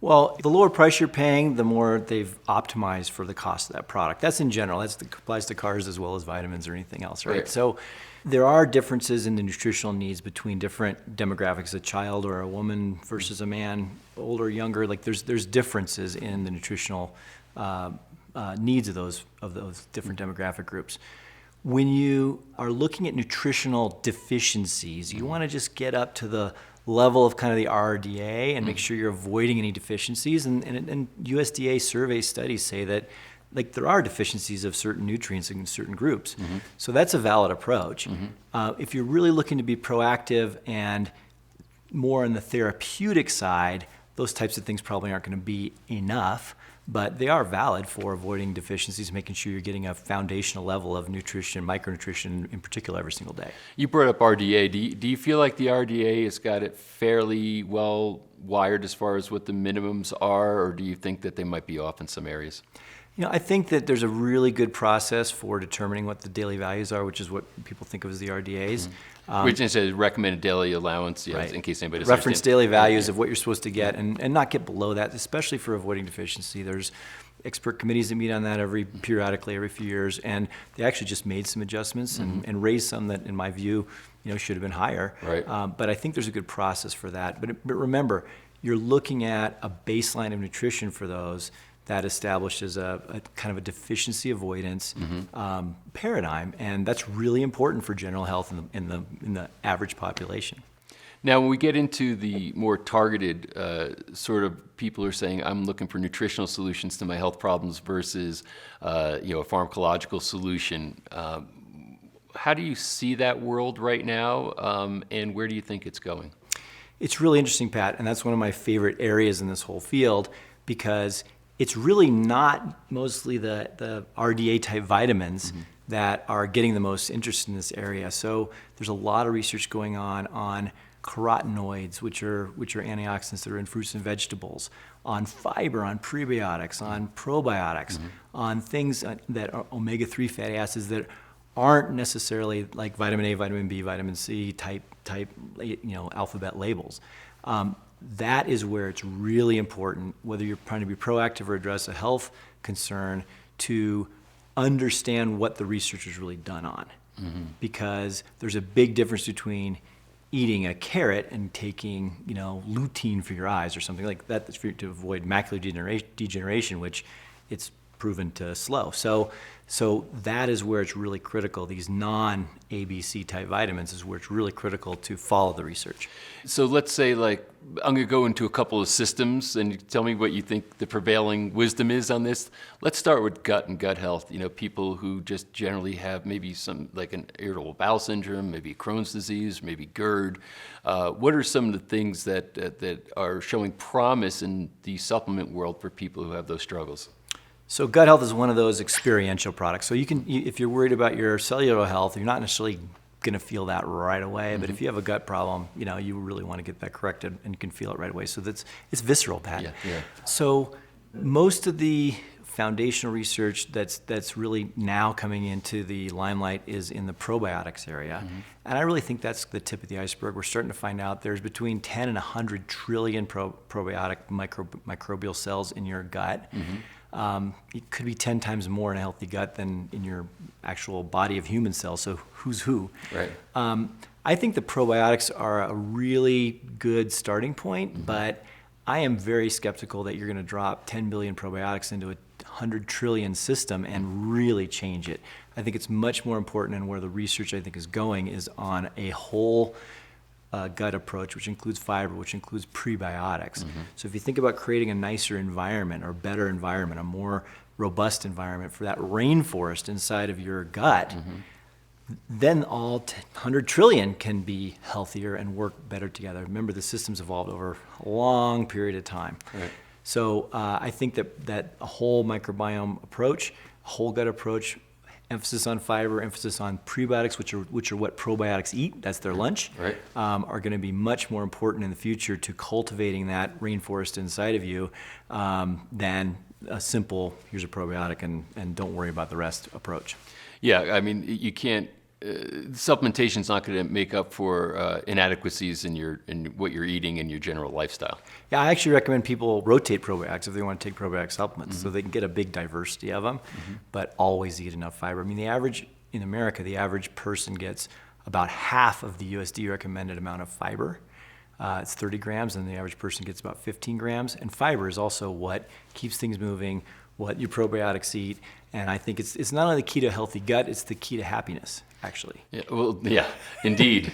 Well, the lower price you're paying, the more they've optimized for the cost of that product. That's in general. That applies to cars as well as vitamins or anything else, right? So there are differences in the nutritional needs between different demographics, a child or a woman versus a man, older or younger. Like there's differences in the nutritional needs of those different demographic groups. When you are looking at nutritional deficiencies, you want to just get up to the level of kind of the RDA and make sure you're avoiding any deficiencies. And USDA survey studies say that like there are deficiencies of certain nutrients in certain groups. So that's a valid approach. If you're really looking to be proactive and more on the therapeutic side, those types of things probably aren't going to be enough, but they are valid for avoiding deficiencies, making sure you're getting a foundational level of nutrition, micronutrition in particular, every single day. You brought up RDA. Do you feel like the RDA has got it fairly well wired as far as what the minimums are, or do you think that they might be off in some areas? I think that there's a really good process for determining what the daily values are, which is what people think of as the RDAs. Which is a recommended daily allowance, Right. in case anybody doesn't Reference understand. daily values of what you're supposed to get and not get below that, especially for avoiding deficiency. There's expert committees that meet on that periodically every few years, and they actually just made some adjustments and raised some that, in my view, should have been higher. Right. But I think there's a good process for that. But remember, you're looking at a baseline of nutrition for those that establishes a kind of a deficiency avoidance paradigm, and that's really important for general health in the average population. Now, when we get into the more targeted sort of people who are saying, I'm looking for nutritional solutions to my health problems versus, a pharmacological solution, how do you see that world right now, and where do you think it's going? It's really interesting, Pat, and that's one of my favorite areas in this whole field because it's really not mostly the RDA type vitamins that are getting the most interest in this area. So there's a lot of research going on carotenoids, which are antioxidants that are in fruits and vegetables, on fiber, on prebiotics, on probiotics, on things that are omega-3 fatty acids that aren't necessarily like vitamin A, vitamin B, vitamin C type alphabet labels. That is where it's really important, whether you're trying to be proactive or address a health concern, to understand what the research has really done on. Because there's a big difference between eating a carrot and taking, lutein for your eyes or something like that that's to avoid macular degeneration, which it's proven to slow. So that is where it's really critical. These non-ABC type vitamins is where it's really critical to follow the research. So let's say, I'm going to go into a couple of systems and you tell me what you think the prevailing wisdom is on this. Let's start with gut and gut health. People who just generally have maybe some, like an irritable bowel syndrome, maybe Crohn's disease, maybe GERD. What are some of the things that are showing promise in the supplement world for people who have those struggles? So gut health is one of those experiential products. So if you're worried about your cellular health, you're not necessarily going to feel that right away. But if you have a gut problem, you really want to get that corrected and you can feel it right away. So it's visceral, Pat. Yeah. So most of the foundational research that's really now coming into the limelight is in the probiotics area. And I really think that's the tip of the iceberg. We're starting to find out there's between 10 and 100 trillion probiotic microbial cells in your gut. It could be 10 times more in a healthy gut than in your actual body of human cells, so who's who? Right. I think the probiotics are a really good starting point, but I am very skeptical that you're going to drop 10 billion probiotics into a 100 trillion system and really change it. I think it's much more important, and where the research I think is going is on a whole gut approach, which includes fiber, which includes prebiotics. So if you think about creating a nicer environment or better environment, a more robust environment for that rainforest inside of your gut, then all 100 trillion can be healthier and work better together. Remember, the system's evolved over a long period of time. Right. So I think that a whole microbiome approach, a whole gut approach, emphasis on fiber, emphasis on prebiotics, which are what probiotics eat, that's their lunch, Right. Are going to be much more important in the future to cultivating that rainforest inside of you than a simple, here's a probiotic and don't worry about the rest approach. Yeah, I mean, you can't, supplementation is not going to make up for inadequacies in what you're eating and your general lifestyle. Yeah, I actually recommend people rotate probiotics if they want to take probiotic supplements, so they can get a big diversity of them, but always eat enough fiber. I mean, in America, the average person gets about half of the USD recommended amount of fiber. It's 30 grams, and the average person gets about 15 grams. And fiber is also what keeps things moving, what your probiotics eat, and I think it's not only the key to a healthy gut, it's the key to happiness, actually. Yeah, well, yeah, indeed.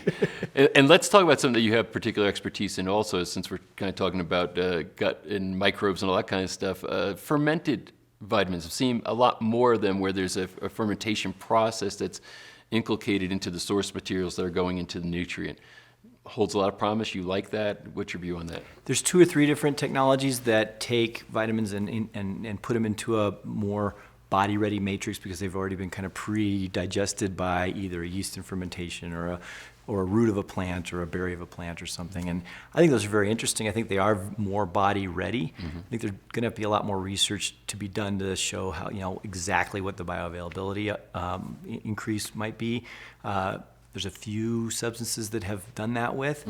and let's talk about something that you have particular expertise in also, since we're kind of talking about gut and microbes and all that kind of stuff. Fermented vitamins. I've seen a lot more of them where there's a fermentation process that's inculcated into the source materials that are going into the nutrient. Holds a lot of promise. You like that? What's your view on that? There's 2 or 3 different technologies that take vitamins and put them into a more body-ready matrix because they've already been kind of pre-digested by either a yeast and fermentation or a root of a plant or a berry of a plant or something. And I think those are very interesting. I think they are more body-ready. I think there's going to be a lot more research to be done to show how, exactly what the bioavailability increase might be. There's a few substances that have done that with.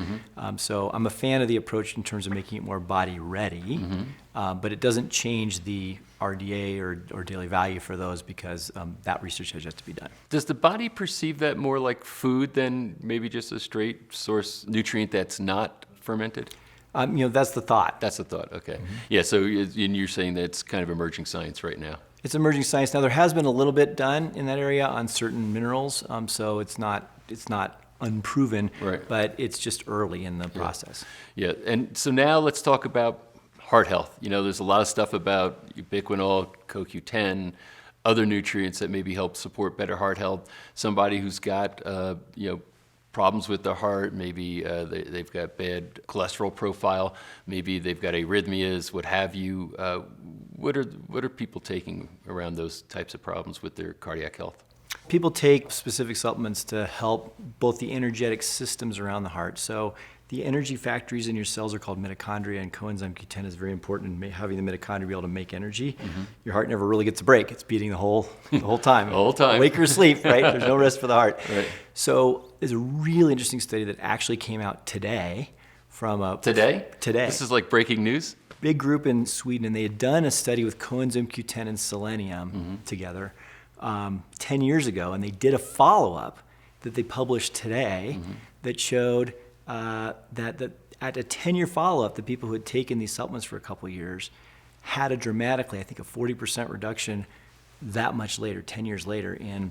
So I'm a fan of the approach in terms of making it more body ready, but it doesn't change the RDA or daily value for those because that research has yet to be done. Does the body perceive that more like food than maybe just a straight source nutrient that's not fermented? That's the thought. That's the thought, okay. Yeah, so you're saying that it's kind of emerging science right now. It's emerging science. Now, there has been a little bit done in that area on certain minerals, so it's not unproven, right, but it's just early in the process. Yeah, and so now let's talk about heart health. There's a lot of stuff about ubiquinol, CoQ10, other nutrients that maybe help support better heart health. Somebody who's got problems with their heart, maybe they've got bad cholesterol profile, maybe they've got arrhythmias, what have you. What are people taking around those types of problems with their cardiac health? People take specific supplements to help both the energetic systems around the heart. So the energy factories in your cells are called mitochondria, and coenzyme Q10 is very important in having the mitochondria be able to make energy. Your heart never really gets a break. It's beating the whole time. The whole time. Awake or asleep, right? There's no rest for the heart. Right. So there's a really interesting study that actually came out today from Today? Today. This is like breaking news? Big group in Sweden, and they had done a study with coenzyme Q10 and selenium together 10 years ago, and they did a follow-up that they published today that showed that at a 10-year follow-up, the people who had taken these supplements for a couple of years had a dramatically, I think a 40% reduction that much later, 10 years later, in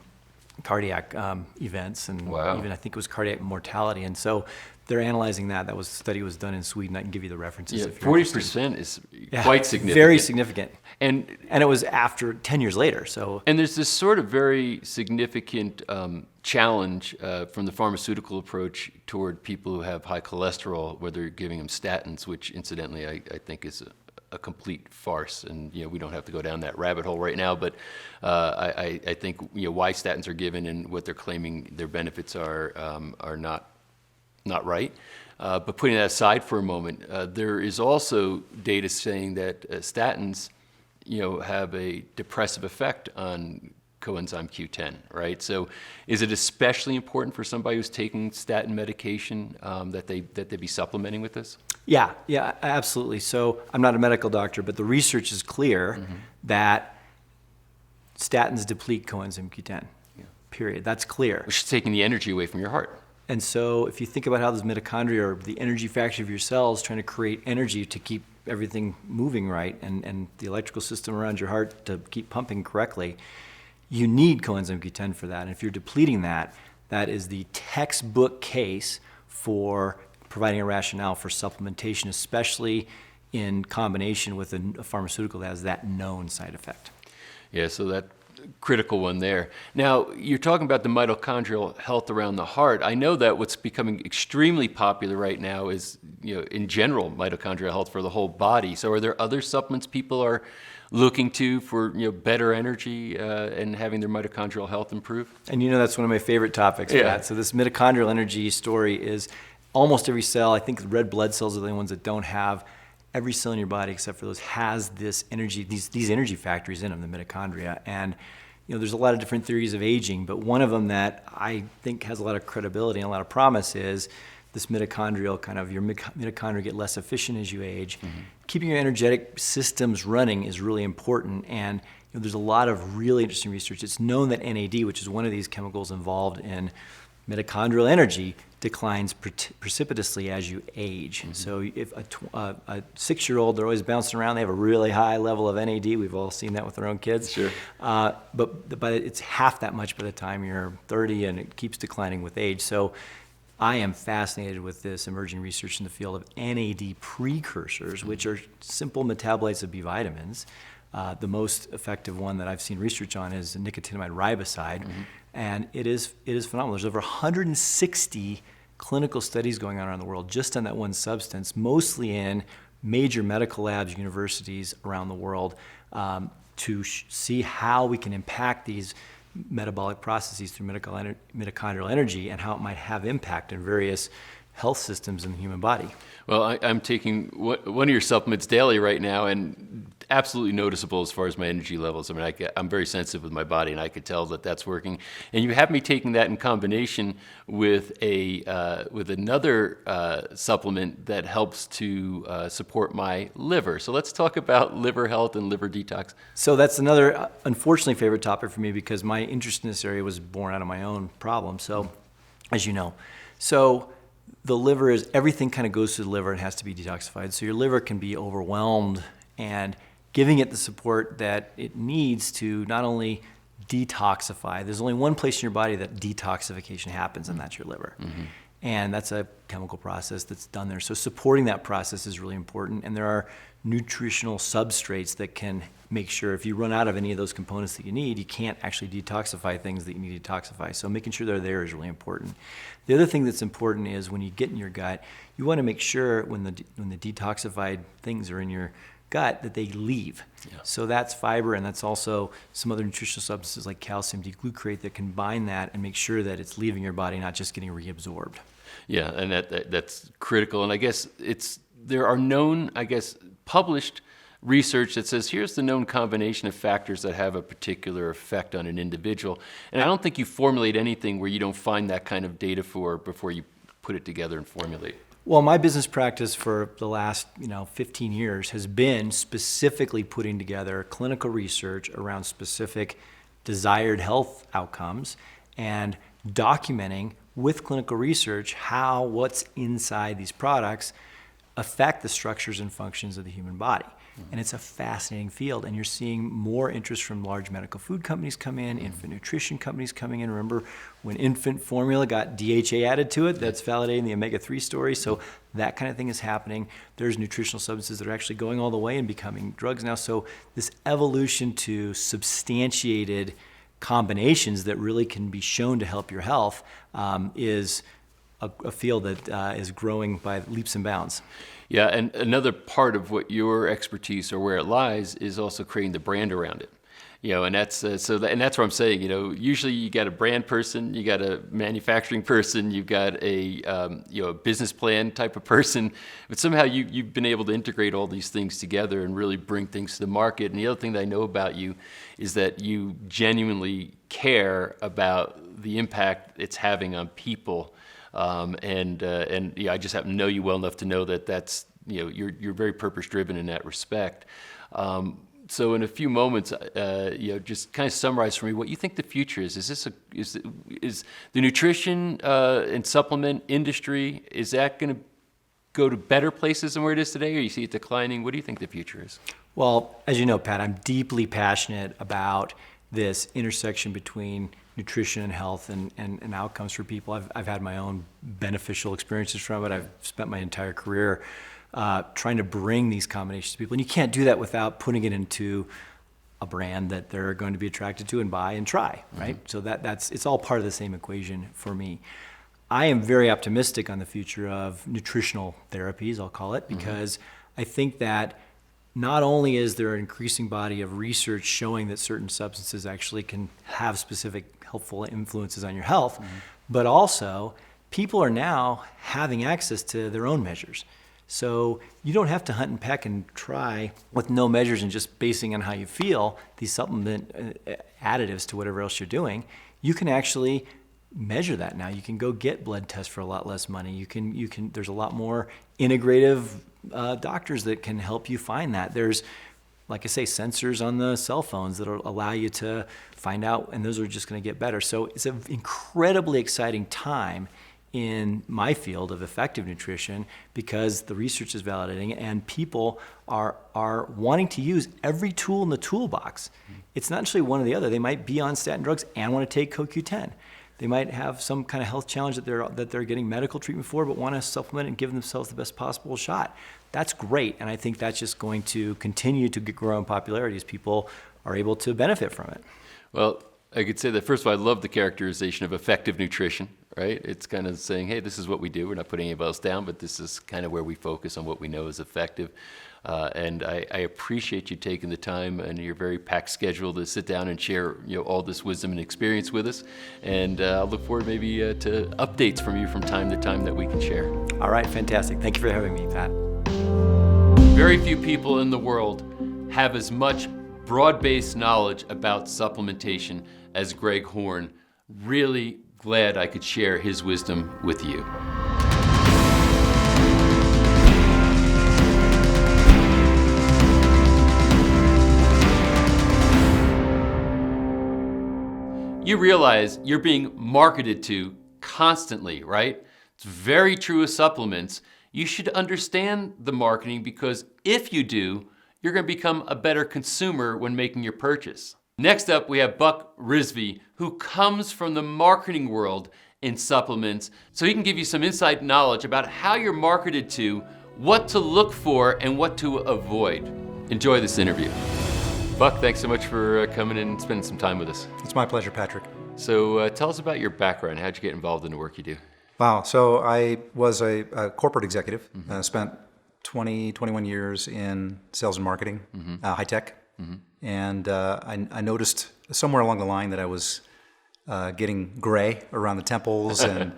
cardiac events, and even I think it was cardiac mortality. And so they're analyzing that. The study was done in Sweden. I can give you the references. Yeah, if you're 40% is quite significant. Very significant. And it was after 10 years later. And there's this sort of very significant challenge from the pharmaceutical approach toward people who have high cholesterol, where they're giving them statins, which incidentally I think is a complete farce. And we don't have to go down that rabbit hole right now, but I think why statins are given and what they're claiming their benefits are not right. But putting that aside for a moment, there is also data saying that statins, have a depressive effect on coenzyme Q10, right? So is it especially important for somebody who's taking statin medication that they be supplementing with this? Yeah, absolutely. So I'm not a medical doctor, but the research is clear that statins deplete coenzyme Q10, period. That's clear. Which is taking the energy away from your heart. And so if you think about how those mitochondria are the energy factory of your cells trying to create energy to keep everything moving right and the electrical system around your heart to keep pumping correctly, you need coenzyme Q10 for that. And if you're depleting that, that is the textbook case for providing a rationale for supplementation, especially in combination with a pharmaceutical that has that known side effect. Yeah, so that critical one there. Now, you're talking about the mitochondrial health around the heart. I know that what's becoming extremely popular right now is, in general, mitochondrial health for the whole body. So are there other supplements people are looking to for, better energy and having their mitochondrial health improve? And that's one of my favorite topics, Pat. So this mitochondrial energy story is almost every cell. I think red blood cells are the only ones that don't have. Every cell in your body, except for those, has this energy, these energy factories in them, the mitochondria. And there's a lot of different theories of aging, but one of them that I think has a lot of credibility and a lot of promise is this mitochondrial your mitochondria get less efficient as you age. Keeping your energetic systems running is really important, and there's a lot of really interesting research. It's known that NAD, which is one of these chemicals involved in mitochondrial energy, declines precipitously as you age. So if a 6-year-old, they're always bouncing around, they have a really high level of NAD. We've all seen that with our own kids. Sure. But it's half that much by the time you're 30, and it keeps declining with age. So I am fascinated with this emerging research in the field of NAD precursors, which are simple metabolites of B vitamins The most effective one that I've seen research on is nicotinamide riboside, and it is phenomenal. There's over 160 clinical studies going on around the world just on that one substance, mostly in major medical labs, universities around the world, to see how we can impact these metabolic processes through mitochondrial energy and how it might have impact in various health systems in the human body. Well, I'm taking one of your supplements daily right now, and absolutely noticeable as far as my energy levels. I mean, I'm very sensitive with my body, and I could tell that that's working. And you have me taking that in combination with another supplement that helps to support my liver. So let's talk about liver health and liver detox. So that's another, unfortunately, favorite topic for me because my interest in this area was born out of my own problem. So, as you know, the liver is, everything kind of goes to the liver and has to be detoxified. So your liver can be overwhelmed, and giving it the support that it needs to not only detoxify, there's only one place in your body that detoxification happens, and that's your liver. And that's a chemical process that's done there. So supporting that process is really important, and there are nutritional substrates that can make sure if you run out of any of those components that you need, you can't actually detoxify things that you need to detoxify. So making sure they're there is really important. The other thing that's important is when you get in your gut, you want to make sure when the detoxified things are in your gut that they leave. Yeah. So that's fiber, and that's also some other nutritional substances like calcium D-glucarate that can bind that and make sure that it's leaving your body, not just getting reabsorbed. Yeah, and that's critical. And I guess there are known, published research that says here's the known combination of factors that have a particular effect on an individual. And I don't think you formulate anything where you don't find that kind of data before you put it together and formulate. Well, my business practice for the last 15 years has been specifically putting together clinical research around specific desired health outcomes and documenting with clinical research how what's inside these products affect the structures and functions of the human body. And it's a fascinating field, and you're seeing more interest from large medical food companies come in, infant nutrition companies coming in. Remember when infant formula got DHA added to it, that's validating the omega-3 story. So that kind of thing is happening. There's nutritional substances that are actually going all the way and becoming drugs now. So this evolution to substantiated combinations that really can be shown to help your health is a field that is growing by leaps and bounds. Yeah, and another part of what your expertise or where it lies is also creating the brand around it. And that's that's what I'm saying. Usually you got a brand person, you got a manufacturing person, you've got a business plan type of person, but somehow you've been able to integrate all these things together and really bring things to the market. And the other thing that I know about you is that you genuinely care about the impact it's having on people. I just happen to know you well enough to know that that's you're very purpose driven in that respect. So in a few moments, just kind of summarize for me what you think the future is. Is the nutrition and supplement industry, is that going to go to better places than where it is today, or you see it declining? What do you think the future is? Well, as you know, Pat, I'm deeply passionate about this intersection between nutrition and health and outcomes for people. I've had my own beneficial experiences from it. I've spent my entire career trying to bring these combinations to people. And you can't do that without putting it into a brand that they're going to be attracted to and buy and try, right? So it's all part of the same equation for me. I am very optimistic on the future of nutritional therapies, I'll call it, because I think that not only is there an increasing body of research showing that certain substances actually can have specific helpful influences on your health, but also people are now having access to their own measures. So you don't have to hunt and peck and try with no measures and just basing on how you feel these supplement additives to whatever else you're doing. You can actually measure that now. You can go get blood tests for a lot less money. You can. There's a lot more integrative doctors that can help you find that. There's, like I say, sensors on the cell phones that will allow you to find out, and those are just going to get better. So it's an incredibly exciting time in my field of effective nutrition because the research is validating and people are wanting to use every tool in the toolbox. It's not necessarily one or the other. They might be on statin drugs and want to take CoQ10. They might have some kind of health challenge that they're getting medical treatment for, but want to supplement and give themselves the best possible shot. That's great, and I think that's just going to continue to grow in popularity as people are able to benefit from it. Well, I could say that, first of all, I love the characterization of effective nutrition, right? It's kind of saying, hey, this is what we do. We're not putting anybody else down, but this is kind of where we focus on what we know is effective. And I appreciate you taking the time and your very packed schedule to sit down and share all this wisdom and experience with us. And I'll look forward maybe to updates from you from time to time that we can share. All right, fantastic. Thank you for having me, Pat. Very few people in the world have as much broad-based knowledge about supplementation as Greg Horn. Really glad I could share his wisdom with you. You realize you're being marketed to constantly, right? It's very true of supplements. You should understand the marketing, because if you do, you're going to become a better consumer when making your purchase. Next up, we have Buck Rizvi, who comes from the marketing world in supplements, so he can give you some inside knowledge about how you're marketed to, what to look for, and what to avoid. Enjoy this interview. Buck, thanks so much for coming in and spending some time with us. It's my pleasure, Patrick. So tell us about your background. How'd you get involved in the work you do? Wow. So I was a corporate executive. Spent 21 years in sales and marketing, high tech. And I noticed somewhere along the line that I was getting gray around the temples and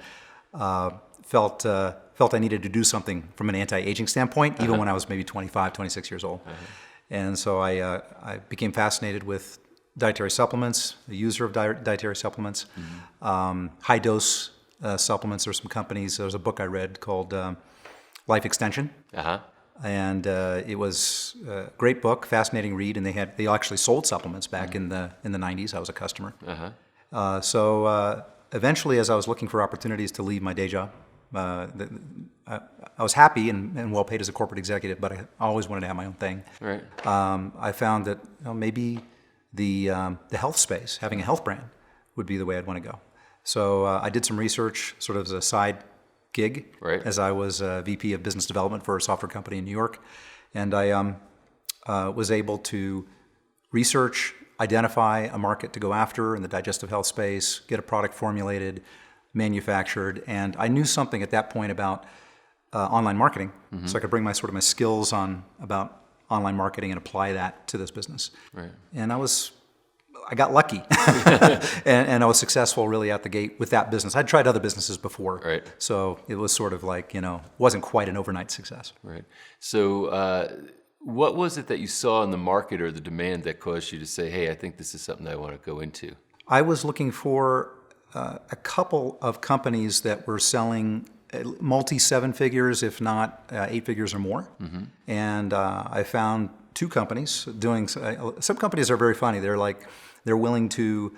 felt I needed to do something from an anti-aging standpoint, even when I was maybe 25, 26 years old. And so I became fascinated with dietary supplements, the user of dietary supplements, high dose supplements. There's some companies. There was a book I read called Life Extension, and it was a great book, fascinating read. And they actually sold supplements back in the 90s. I was a customer. So eventually, as I was looking for opportunities to leave my day job, I was happy and well paid as a corporate executive, but I always wanted to have my own thing. Right. I found that maybe the health space, having a health brand, would be the way I'd want to go. So I did some research, sort of as a side gig, as I was VP of Business Development for a software company in New York, and I was able to research, identify a market to go after in the digestive health space, get a product formulated, manufactured, and I knew something at that point about online marketing, so I could bring my skills about online marketing and apply that to this business. Right. And I got lucky, and I was successful really out the gate with that business. I'd tried other businesses before, so it was sort of like, wasn't quite an overnight success. Right. So what was it that you saw in the market or the demand that caused you to say, hey, I think this is something I want to go into? I was looking for a couple of companies that were selling multi-seven figures, if not 8 figures or more. And I found 2 companies doing. Some companies are very funny. They're willing to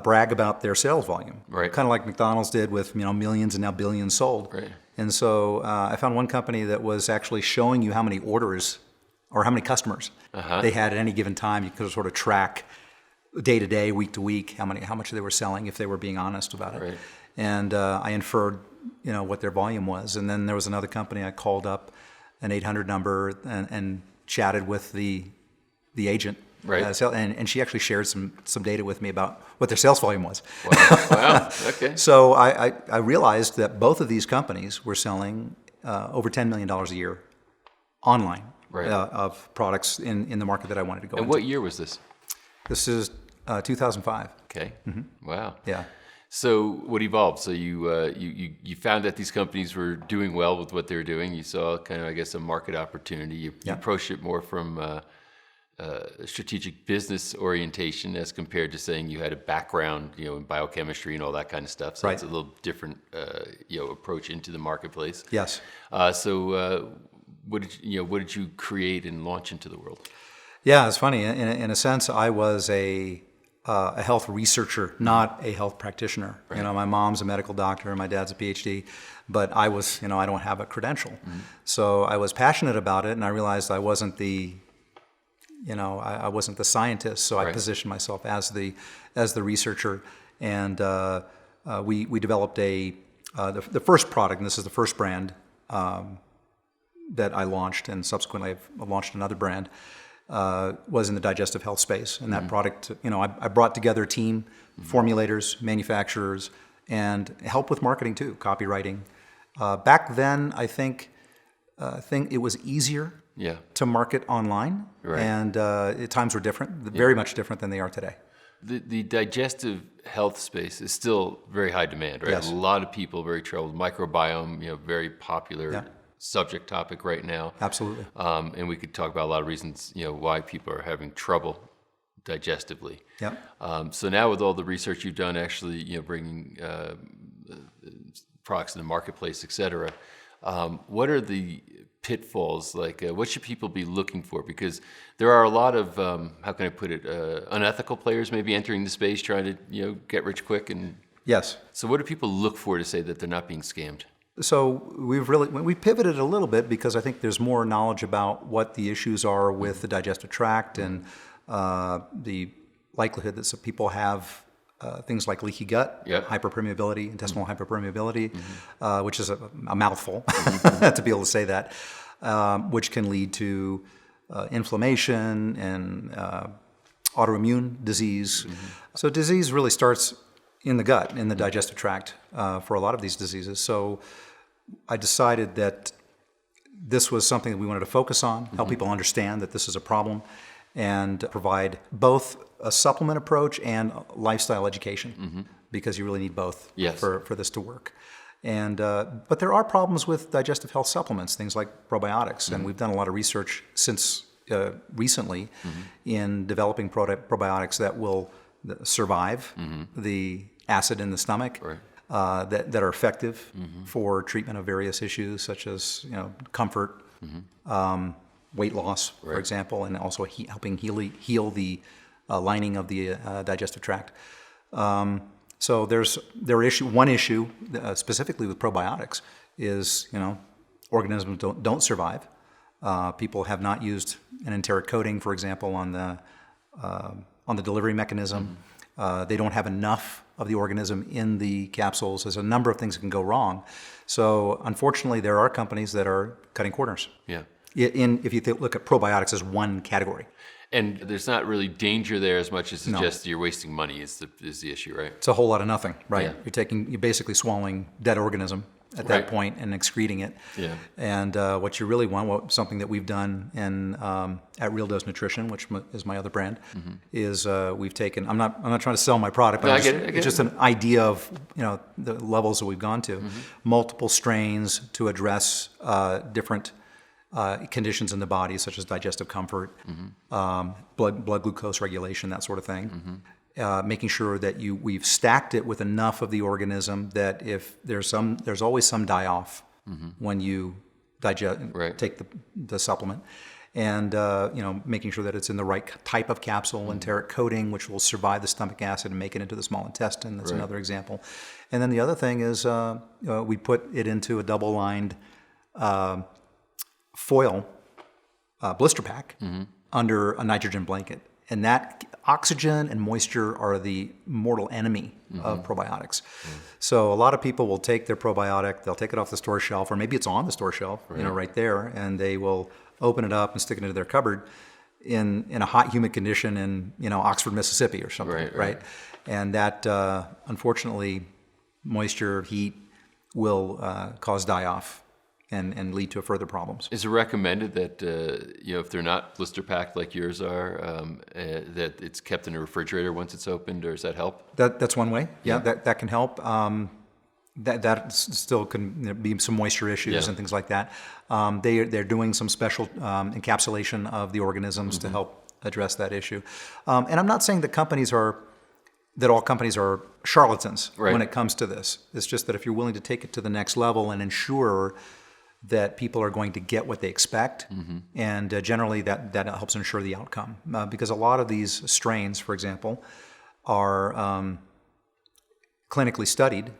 brag about their sales volume, kind of like McDonald's did with millions and now billions sold. Right. And so I found one company that was actually showing you how many orders or how many customers they had at any given time. You could sort of track day to day, week to week, how much they were selling if they were being honest about it. Right. And I inferred, what their volume was. And then there was another company I called up, an 800 number, and chatted with the agent. Right. And she actually shared some data with me about what their sales volume was. Wow. Okay. So I realized that both of these companies were selling over $10 million a year online of products in the market that I wanted to go into. And what year was this? This is 2005. Okay. Wow. Yeah. So what evolved? So you found that these companies were doing well with what they were doing. You saw kind of, I guess, a market opportunity. You approached it more from strategic business orientation as compared to saying you had a background, in biochemistry and all that kind of stuff. So it's a little different, approach into the marketplace. Yes. So what did you create and launch into the world? Yeah, it's funny. In a sense, I was a health researcher, not a health practitioner. Right. My mom's a medical doctor and my dad's a PhD, but I was, I don't have a credential. So I was passionate about it, and I realized I wasn't the scientist. So I positioned myself as the researcher, and we developed the first product, and this is the first brand that I launched, and subsequently I've launched another brand, was in the digestive health space. And that product, I brought together a team, formulators, manufacturers, and help with marketing too, copywriting. Back then, I think it was easier to market online, and times were different, very much different than they are today. The digestive health space is still very high demand, right? Yes. A lot of people very troubled. Microbiome, very popular subject topic right now. Absolutely. And we could talk about a lot of reasons, why people are having trouble digestively. Yeah. So now with all the research you've done, actually, bringing products in the marketplace, et cetera, what are the pitfalls? Like, what should people be looking for? Because there are a lot of, how can I put it, unethical players maybe entering the space trying to, get rich quick. And Yes. so what do people look for to say that they're not being scammed? So we pivoted a little bit because I think there's more knowledge about what the issues are with the digestive tract and the likelihood that some people have things like leaky gut, hyperpermeability, intestinal hyperpermeability, which is a mouthful to be able to say that, which can lead to inflammation and autoimmune disease. So disease really starts in the gut, in the digestive tract for a lot of these diseases. So I decided that this was something that we wanted to focus on, help people understand that this is a problem, and provide both a supplement approach and lifestyle education, because you really need both for this to work. And but there are problems with digestive health supplements, things like probiotics, and we've done a lot of research since recently in developing probiotics that will survive the acid in the stomach, that are effective for treatment of various issues such as comfort, weight loss, for example, and also helping heal the lining of the digestive tract. So one issue specifically with probiotics is organisms don't survive. People have not used an enteric coating, for example, on the delivery mechanism. They don't have enough of the organism in the capsules. There's a number of things that can go wrong. So unfortunately, there are companies that are cutting corners. Yeah. If you look at probiotics as one category. And there's not really danger there as much as it's just you're wasting money is the issue, right? It's a whole lot of nothing, right? Yeah. You're basically swallowing dead organism at that point and excreting it. Yeah. And what you really want, something that we've done at Real Dose Nutrition, which is my other brand, is we've taken. I'm not trying to sell my product, but it's just an idea of the levels that we've gone to, multiple strains to address different conditions in the body, such as digestive comfort, blood glucose regulation, that sort of thing. Making sure that we've stacked it with enough of the organism that if there's always some die-off when you take the supplement, and making sure that it's in the right type of capsule, enteric coating, which will survive the stomach acid and make it into the small intestine. That's another example. And then the other thing is we put it into a double-lined foil blister pack under a nitrogen blanket. And that oxygen and moisture are the mortal enemy of probiotics. So a lot of people will take their probiotic, they'll take it off the store shelf, or maybe it's on the store shelf, right there, and they will open it up and stick it into their cupboard in a hot, humid condition in Oxford, Mississippi, or something, right? And that unfortunately, moisture, heat will cause die-off and lead to further problems. Is it recommended that if they're not blister packed like yours are, that it's kept in a refrigerator once it's opened, or does that help? That's one way. Yeah, that can help. That still can be some moisture issues and things like that. They're doing some special encapsulation of the organisms to help address that issue. And I'm not saying that all companies are charlatans when it comes to this. It's just that if you're willing to take it to the next level and ensure that people are going to get what they expect, and generally that helps ensure the outcome. Because a lot of these strains, for example, are clinically studied,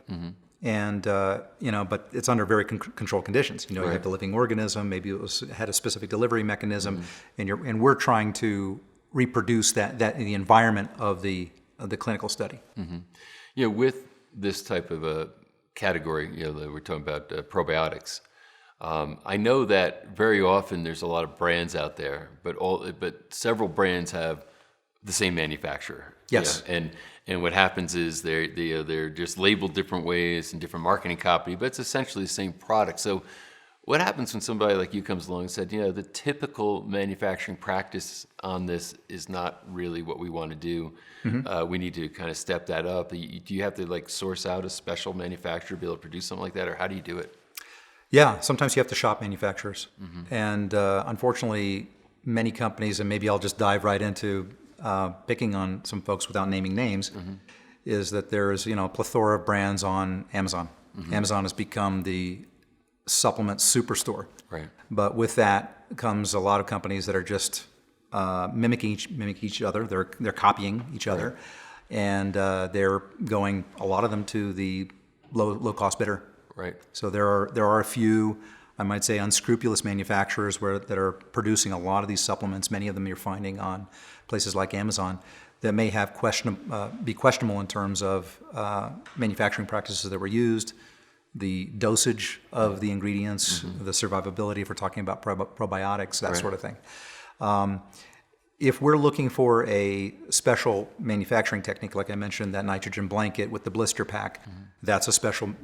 and but it's under very controlled conditions. You have the living organism, maybe it had a specific delivery mechanism, and we're trying to reproduce that in the environment of the clinical study. With this type of a category, that we're talking about probiotics, I know that very often there's a lot of brands out there, but several brands have the same manufacturer. Yes. And what happens is they're just labeled different ways and different marketing copy, but it's essentially the same product. So what happens when somebody like you comes along and said, the typical manufacturing practice on this is not really what we want to do. We need to kind of step that up. Do you have to source out a special manufacturer to be able to produce something like that, or how do you do it? Yeah, sometimes you have to shop manufacturers. And unfortunately, many companies, and maybe I'll just dive right into picking on some folks without naming names, is that there's a plethora of brands on Amazon. Amazon has become the supplement superstore. Right. But with that comes a lot of companies that are just mimicking each other. They're copying each other, and they're going, a lot of them, to the low cost bidder. Right. So there are a few, I might say, unscrupulous manufacturers that are producing a lot of these supplements. Many of them you're finding on places like Amazon that may have be questionable in terms of manufacturing practices that were used, the dosage of the ingredients, the survivability, if we're talking about probiotics, that sort of thing. If we're looking for a special manufacturing technique, like I mentioned, that nitrogen blanket with the blister pack, that's a special,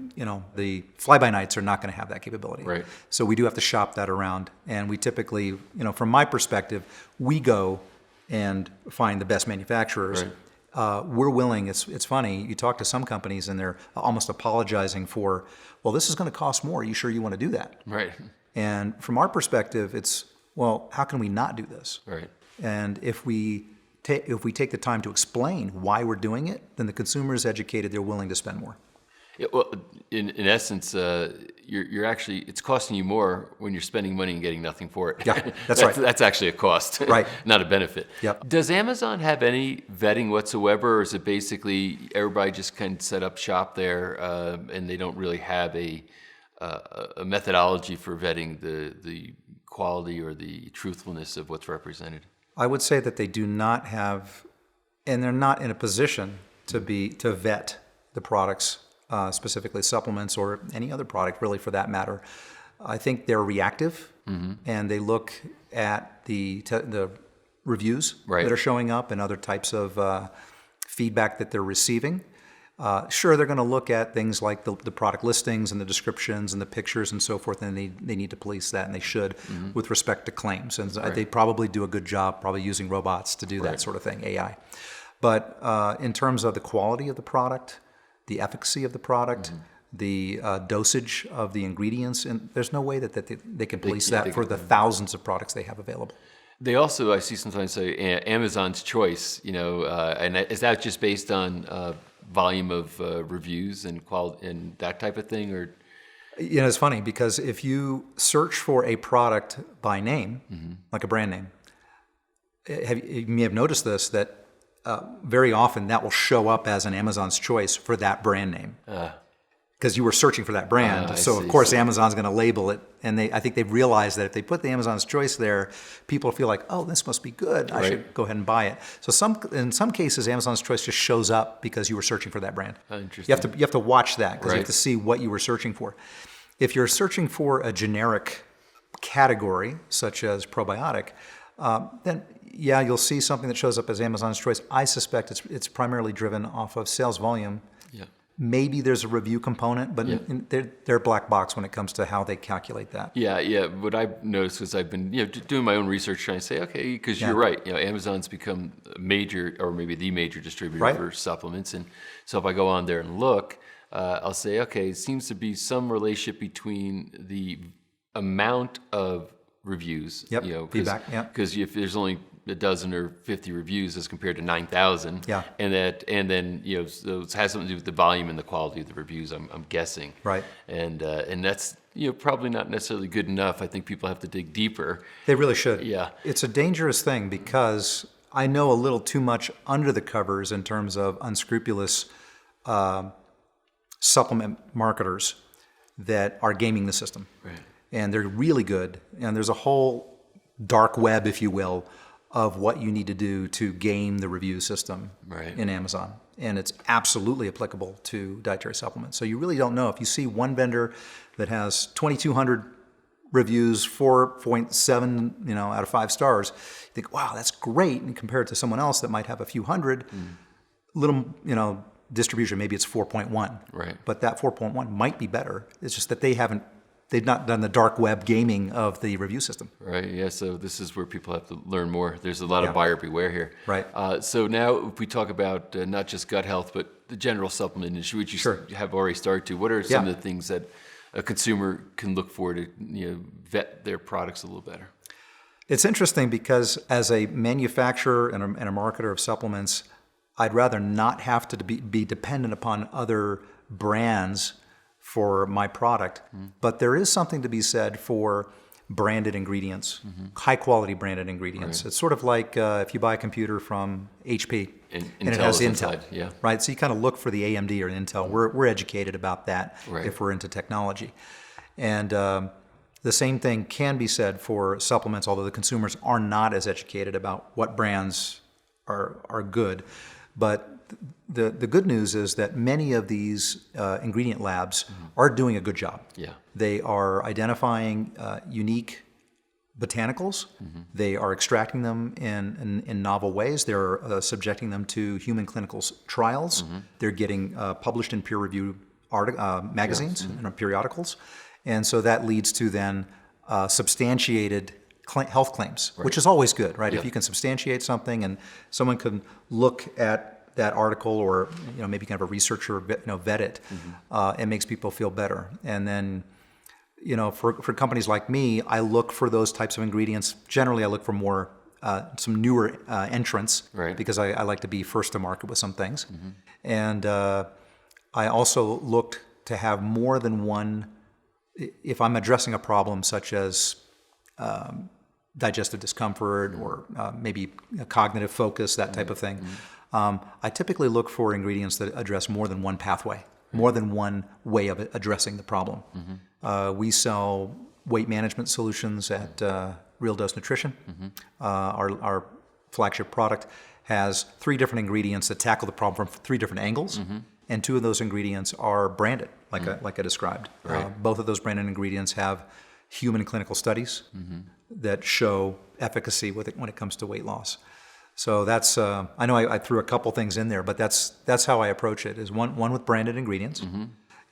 the fly-by-nights are not going to have that capability. Right. So we do have to shop that around. And we typically, from my perspective, we go and find the best manufacturers. Right. We're willing, it's funny, you talk to some companies and they're almost apologizing for, well, this is going to cost more. Are you sure you want to do that? Right. And from our perspective, it's, well, how can we not do this? Right. And if we take the time to explain why we're doing it, then the consumer is educated, they're willing to spend more. Yeah, well, in essence, you're actually, it's costing you more when you're spending money and getting nothing for it. Yeah, that's right. That's actually a cost, Right. not a benefit. Yep. Does Amazon have any vetting whatsoever, or is it basically everybody just can set up shop there and they don't really have a methodology for vetting the quality or the truthfulness of what's represented? I would say that they do not have, and they're not in a position to vet the products, specifically supplements or any other product really for that matter. I think they're reactive, and they look at the reviews that are showing up and other types of feedback that they're receiving. Sure, they're going to look at things like the product listings and the descriptions and the pictures and so forth, and they need to police that, and they should with respect to claims. And they probably do a good job probably using robots to do that sort of thing, AI. But in terms of the quality of the product, the efficacy of the product, the dosage of the ingredients, and there's no way that they can police that for the thousands of products they have available. They also, I see sometimes say Amazon's choice, and is that just based on volume of reviews and quality and that type of thing, or? It's funny because if you search for a product by name, like a brand name, you may have noticed this, that very often that will show up as an Amazon's choice for that brand name. Because you were searching for that brand. Of course, Amazon's going to label it. And I think they've realized that if they put the Amazon's choice there, people feel like, oh, this must be good. I should go ahead and buy it. So in some cases, Amazon's choice just shows up because you were searching for that brand. Interesting. You have to watch that because you have to see what you were searching for. If you're searching for a generic category, such as probiotic, then you'll see something that shows up as Amazon's choice. I suspect it's primarily driven off of sales volume. Yeah. Maybe there's a review component, but they're black box when it comes to how they calculate that. Yeah. What I've noticed is I've been doing my own research, trying to say, okay, because you're right. Amazon's become a major, or maybe the major distributor for supplements, and so if I go on there and look, I'll say, okay, it seems to be some relationship between the amount of reviews. Feedback. Because if there's only a dozen or 50 reviews as compared to 9,000. And then so it has something to do with the volume and the quality of the reviews, I'm guessing. Right. And that's probably not necessarily good enough. I think people have to dig deeper. They really should. Yeah. It's a dangerous thing because I know a little too much under the covers in terms of unscrupulous supplement marketers that are gaming the system. Right. And they're really good. And there's a whole dark web, if you will, of what you need to do to game the review system in Amazon. and it's absolutely applicable to dietary supplements. So you really don't know. If you see one vendor that has 2,200 reviews, 4.7 out of 5 stars, you think, wow, that's great, and compare it to someone else that might have a few hundred, little distribution, maybe it's 4.1. Right. But that 4.1 might be better. It's just that they've not done the dark web gaming of the review system. Right. Yeah. So this is where people have to learn more. There's a lot of buyer beware here. Right. So now, if we talk about not just gut health, but the general supplement industry, which you have already started to, what are some of the things that a consumer can look for to vet their products a little better? It's interesting because as a manufacturer and a marketer of supplements, I'd rather not have to be dependent upon other brands for my product. But there is something to be said for branded ingredients, high quality branded ingredients. Right. It's sort of like if you buy a computer from HP and it has Intel, inside, right? So you kind of look for the AMD or Intel. We're educated about that if we're into technology. And the same thing can be said for supplements, although the consumers are not as educated about what brands are good. But the good news is that many of these ingredient labs are doing a good job. Yeah. They are identifying unique botanicals. They are extracting them in novel ways. They're subjecting them to human clinical trials. They're getting published in peer-reviewed magazines and periodicals. And so that leads to then substantiated health claims, which is always good, right? If you can substantiate something and someone can look at that article or maybe kind of a researcher vet it, it makes people feel better. And then for companies like me, I look for those types of ingredients. Generally, I look for more some newer entrants because I like to be first to market with some things. And I also look to have more than one. If I'm addressing a problem such as digestive discomfort or maybe a cognitive focus, that type of thing, I typically look for ingredients that address more than one pathway, more than one way of addressing the problem. We sell weight management solutions at Real Dose Nutrition. Our flagship product has 3 different ingredients that tackle the problem from 3 different angles, and 2 of those ingredients are branded, like I described. Both of those branded ingredients have human clinical studies that show efficacy when it comes to weight loss. So that's I know I threw a couple things in there, but that's how I approach it. Is one with branded ingredients,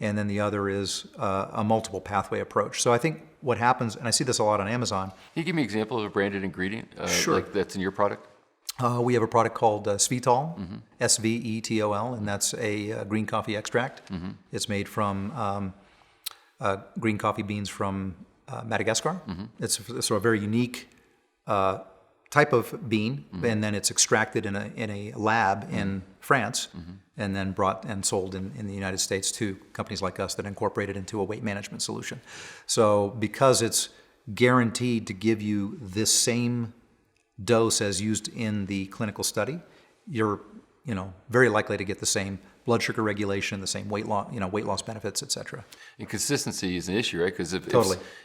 and then the other is a multiple pathway approach. So I think what happens, and I see this a lot on Amazon. Can you give me an example of a branded ingredient like that's in your product? We have a product called Svetol, Svetol, and that's a green coffee extract. It's made from green coffee beans from Madagascar. It's sort of a very unique type of bean, and then it's extracted in a lab in France, and then brought and sold in the United States to companies like us that incorporate it into a weight management solution. So because it's guaranteed to give you this same dose as used in the clinical study, you're very likely to get the same blood sugar regulation, the same weight loss benefits, et cetera. And consistency is an issue, right? Because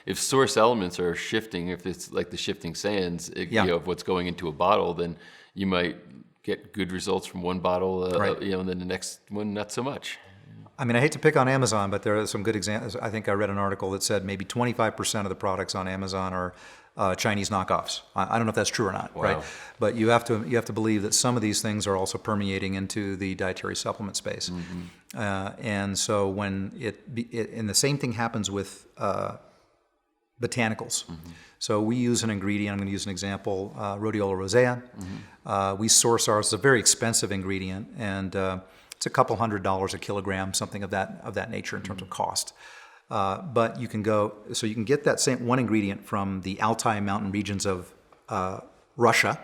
if source elements are shifting, if it's like the shifting sands of what's going into a bottle, then you might get good results from one bottle, and then the next one not so much. I mean, I hate to pick on Amazon, but there are some good examples. I think I read an article that said maybe 25% of the products on Amazon are Chinese knockoffs. I don't know if that's true or not, right? But you have to believe that some of these things are also permeating into the dietary supplement space. And so when and the same thing happens with botanicals. So we use an ingredient. I'm going to use an example: Rhodiola rosea. We source ours. It's a very expensive ingredient, and it's a couple $100 a kilogram, something of that nature in terms of cost. But you can get that same one ingredient from the Altai mountain regions of Russia,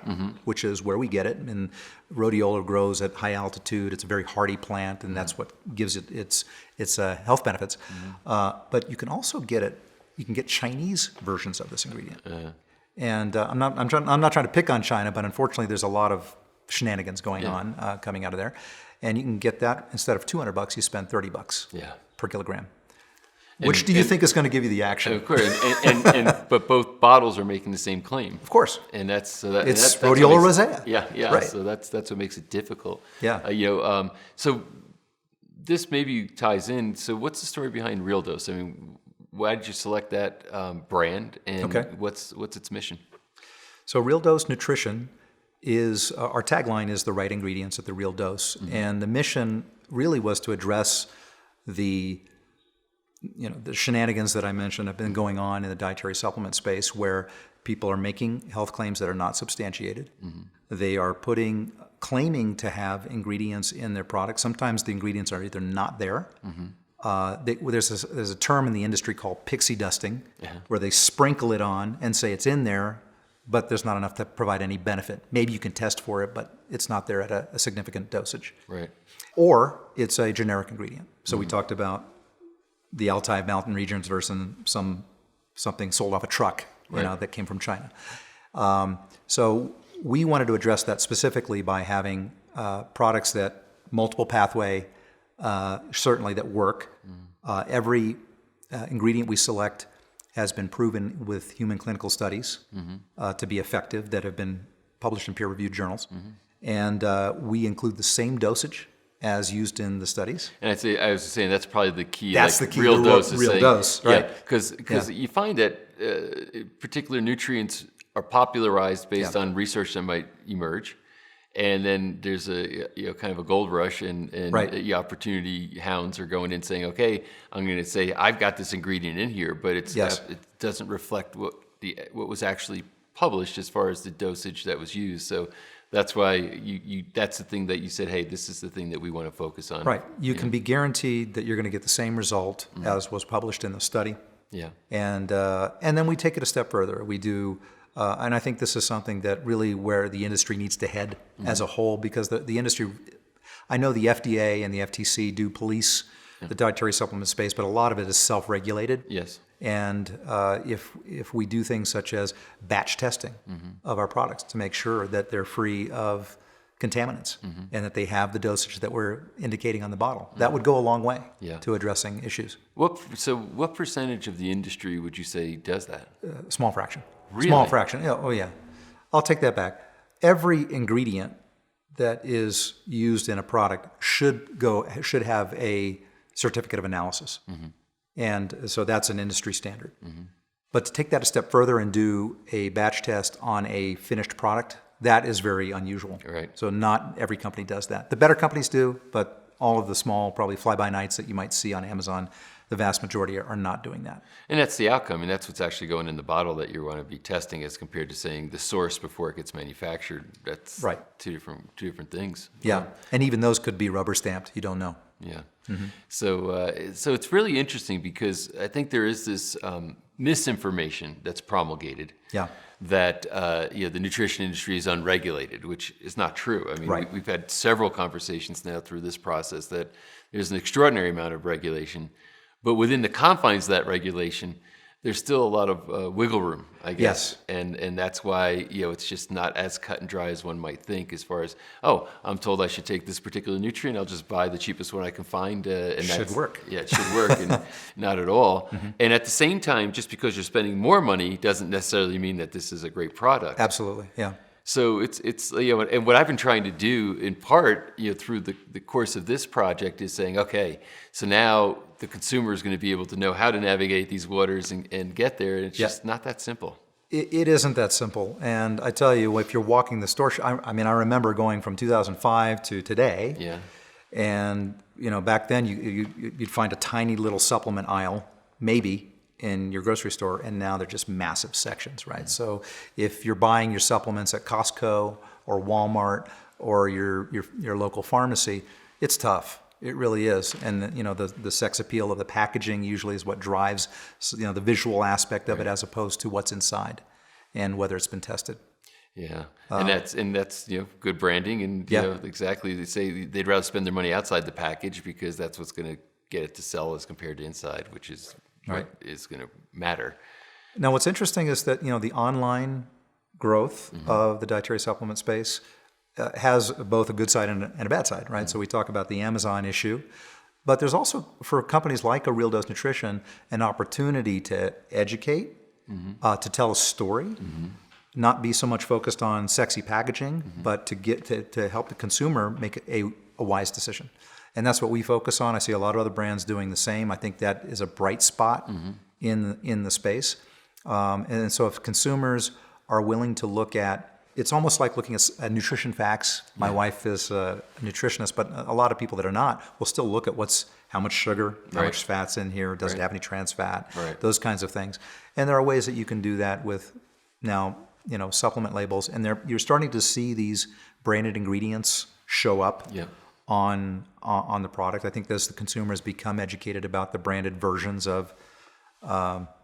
which is where we get it. And rhodiola grows at high altitude. It's a very hardy plant, and that's what gives it its health benefits. But you can also get it. You can get Chinese versions of this ingredient. And I'm not trying to pick on China, but unfortunately, there's a lot of shenanigans going on coming out of there. And you can get that instead of $200, you spend $30 per kilogram. Which do you think is going to give you the action? Of course, but both bottles are making the same claim. Of course. And that's It's what rhodiola makes- rosea. Yeah. Right. So that's what makes it difficult. Yeah. So this maybe ties in. So what's the story behind Real Dose? I mean, why did you select that brand, and what's its mission? So Real Dose Nutrition is, our tagline is the right ingredients at the real dose. And the mission really was to address the shenanigans that I mentioned have been going on in the dietary supplement space, where people are making health claims that are not substantiated. They are claiming to have ingredients in their products. Sometimes the ingredients are either not there. There's a term in the industry called pixie dusting, where they sprinkle it on and say it's in there, but there's not enough to provide any benefit. Maybe you can test for it, but it's not there at a significant dosage. Right. Or it's a generic ingredient. So we talked about the Altai mountain regions versus something sold off a truck, that came from China. So we wanted to address that specifically by having products that multiple pathway, certainly that work. Every ingredient we select has been proven with human clinical studies to be effective, that have been published in peer-reviewed journals. And we include the same dosage as used in the studies. And I was saying that's probably the key. That's the key. Real dose. Real dose, right? Yeah, because you find that particular nutrients are popularized based on research that might emerge, and then there's a kind of a gold rush, and the opportunity hounds are going in saying, okay, I'm going to say I've got this ingredient in here, but it doesn't reflect what was actually published as far as the dosage that was used. So that's why that's the thing that you said, hey, this is the thing that we want to focus on. Right. You can be guaranteed that you're going to get the same result as was published in the study. Yeah. And then we take it a step further. We do, and I think this is something that really where the industry needs to head as a whole, because the industry, I know the FDA and the FTC do police the dietary supplement space, but a lot of it is self-regulated. Yes. And if we do things such as batch testing of our products to make sure that they're free of contaminants and that they have the dosage that we're indicating on the bottle, that would go a long way to addressing issues. What percentage of the industry would you say does that? Small fraction. Really? Small fraction. Yeah, oh yeah. I'll take that back. Every ingredient that is used in a product should have a certificate of analysis. And so that's an industry standard. But to take that a step further and do a batch test on a finished product, that is very unusual. Right. So not every company does that. The better companies do, but all of the small, probably fly-by-nights that you might see on Amazon, the vast majority are not doing that. And that's the outcome, and that's what's actually going in the bottle that you want to be testing, as compared to saying the source before it gets manufactured. That's right. Two different things. Yeah, and even those could be rubber stamped. You don't know. Yeah. So it's really interesting, because I think there is this misinformation that's promulgated. Yeah. That the nutrition industry is unregulated, which is not true. I mean, Right. we've had several conversations now through this process that there's an extraordinary amount of regulation, but within the confines of that regulation, there's still a lot of wiggle room, I guess. Yes. And that's why it's just not as cut and dry as one might think, as far as, oh, I'm told I should take this particular nutrient, I'll just buy the cheapest one I can find. And Should work. Yeah, it should work, and not at all. And at the same time, just because you're spending more money doesn't necessarily mean that this is a great product. Absolutely, yeah. So it's and what I've been trying to do in part, through the course of this project, is saying, okay, so now the consumer is going to be able to know how to navigate these waters and get there, and it's just not that simple. It isn't that simple. And I tell you, if you're walking the store, I remember going from 2005 to today. Yeah. And, back then you'd find a tiny little supplement aisle, maybe, in your grocery store, and now they're just massive sections, right? So if you're buying your supplements at Costco or Walmart or your local pharmacy, it's tough. It really is. And the sex appeal of the packaging usually is what drives the visual aspect of it, as opposed to what's inside and whether it's been tested. Yeah, and that's good branding, and exactly, they say they'd rather spend their money outside the package, because that's what's going to get it to sell as compared to inside, which is what is going to matter. Now, what's interesting is that the online growth of the dietary supplement space has both a good side and a bad side, right? So we talk about the Amazon issue. But there's also, for companies like A Real Dose Nutrition, an opportunity to educate, to tell a story, not be so much focused on sexy packaging, but to get to help the consumer make a wise decision. And that's what we focus on. I see a lot of other brands doing the same. I think that is a bright spot in the space. And so if consumers are willing to look at, it's almost like looking at nutrition facts. My wife is a nutritionist, but a lot of people that are not will still look at how much sugar, how much fat's in here, does it have any trans fat, those kinds of things. And there are ways that you can do that with now, supplement labels. And you're starting to see these branded ingredients show up on the product. I think as the consumers become educated about the branded versions of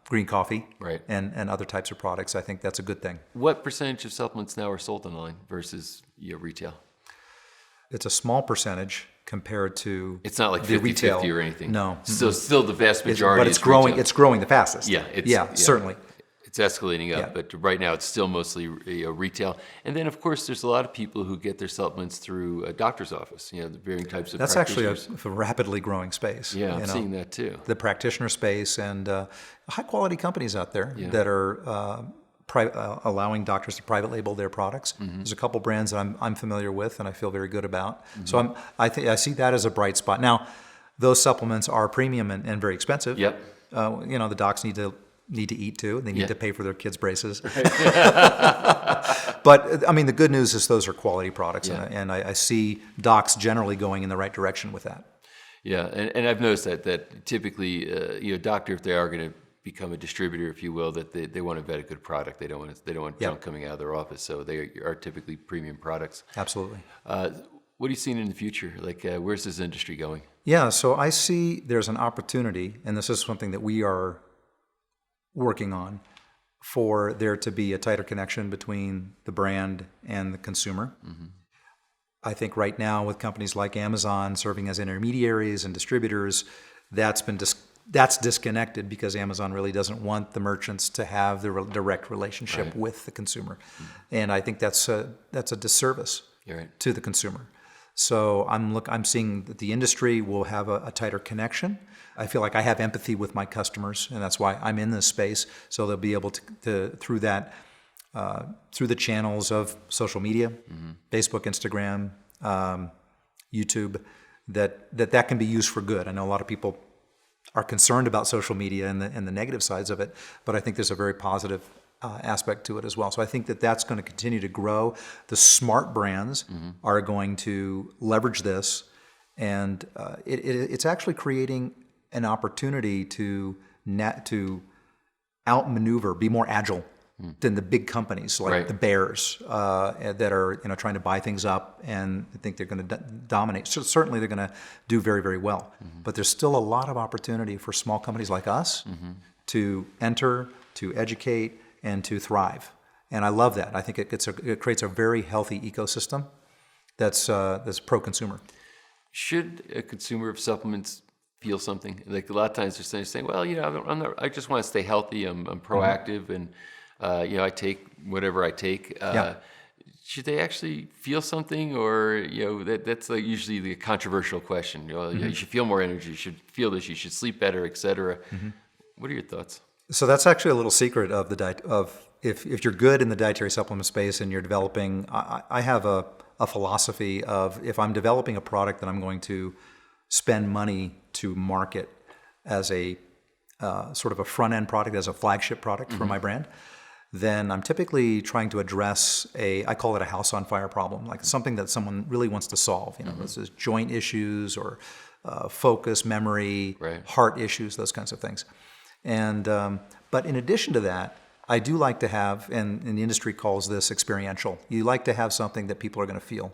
green coffee and other types of products, I think that's a good thing. What percentage of supplements now are sold online versus retail? It's a small percentage compared to it's not like the 50-50 retail or anything. No. Still the vast majority. But it's growing. Retail. It's growing the fastest. Yeah. Certainly. It's escalating up, but right now it's still mostly retail. And then, of course, there's a lot of people who get their supplements through a doctor's office. The varying types of That's actually a practitioners. rapidly growing space. Yeah, I'm seeing that too. The practitioner space and high quality companies out there that are allowing doctors to private label their products. There's a couple brands that I'm familiar with and I feel very good about. So I see that as a bright spot. Now, those supplements are premium and very expensive. Yep. The docs need to eat too. They need to pay for their kids' braces. But I mean, the good news is those are quality products, and I see docs generally going in the right direction with that. Yeah, and I've noticed that typically, a doctor, if they are going to become a distributor, if you will, that they want to vet a good product. They don't want junk coming out of their office, so they are typically premium products. Absolutely. What are you seeing in the future? Like, where's this industry going? Yeah, so I see there's an opportunity, and this is something that we are working on, for there to be a tighter connection between the brand and the consumer. I think right now with companies like Amazon serving as intermediaries and distributors, that's disconnected because Amazon really doesn't want the merchants to have the direct relationship with the consumer. And I think that's a disservice to the consumer. So I'm seeing that the industry will have a tighter connection. I feel like I have empathy with my customers, and that's why I'm in this space. So they'll be able to through the channels of social media, Facebook, Instagram, YouTube, that can be used for good. I know a lot of people are concerned about social media and the negative sides of it, but I think there's a very positive aspect to it as well. So I think that's going to continue to grow. The smart brands are going to leverage this, and it's actually creating an opportunity to outmaneuver, be more agile than the big companies like the bears that are trying to buy things up and think they're going to dominate. So certainly they're going to do very, very well. But there's still a lot of opportunity for small companies like us to enter, to educate, and to thrive. And I love that. I think it creates a very healthy ecosystem that's pro-consumer. Should a consumer of supplements feel something? Like a lot of times they're saying, well, I just want to stay healthy. I'm proactive, and I take whatever I take. Should they actually feel something, or that's like usually the controversial question. You should feel more energy. You should feel this. You should sleep better, etc. What are your thoughts? So that's actually a little secret of if you're good in the dietary supplement space and you're developing. I have a philosophy of, if I'm developing a product that I'm going to spend money to market as a sort of a front-end product, as a flagship product for my brand, then I'm typically trying to address I call it a house on fire problem, like something that someone really wants to solve. This is joint issues or focus, memory, heart issues, those kinds of things. And but in addition to that, I do like to have, and the industry calls this experiential. You like to have something that people are going to feel.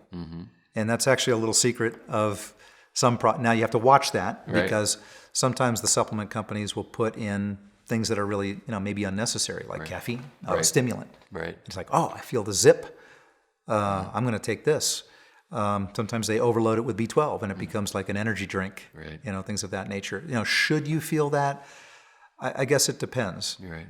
And that's actually a little secret of some now you have to watch that, because sometimes the supplement companies will put in things that are really, maybe unnecessary, like caffeine, a stimulant. It's like, oh, I feel the zip. I'm going to take this. Sometimes they overload it with B12 and it becomes like an energy drink, things of that nature. Should you feel that? I guess it depends. You're right.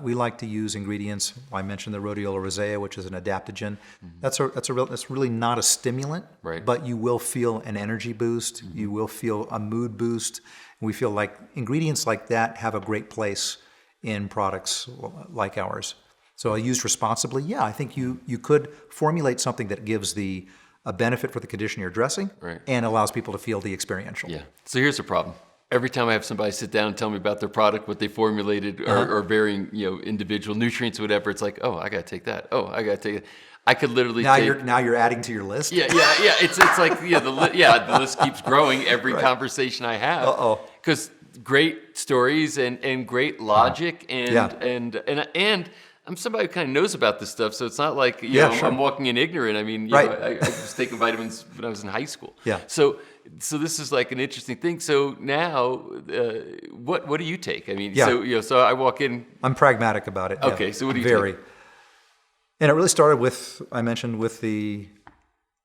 We like to use ingredients. I mentioned the rhodiola rosea, which is an adaptogen. That's really not a stimulant, Right. but you will feel an energy boost. You will feel a mood boost. We feel like ingredients like that have a great place in products like ours. So used responsibly, yeah, I think you could formulate something that gives a benefit for the condition you're addressing, Right. and allows people to feel the experiential. Yeah. So here's the problem. Every time I have somebody sit down and tell me about their product, what they formulated, or varying, individual nutrients, or whatever, it's like, oh, I got to take that. Oh, I got to take it. I could literally Now take... you're adding to your list. Yeah. It's like, the list keeps growing every conversation I have. Because great stories and great logic and I'm somebody who kind of knows about this stuff, so it's not like Sure. I'm walking in ignorant. I mean, I was taking vitamins when I was in high school. Yeah. So this is like an interesting thing. So now, what do you take? I mean, Yeah. so I walk in. I'm pragmatic about it. Okay, yeah. so what do you Very. take? And it really started with, I mentioned, with the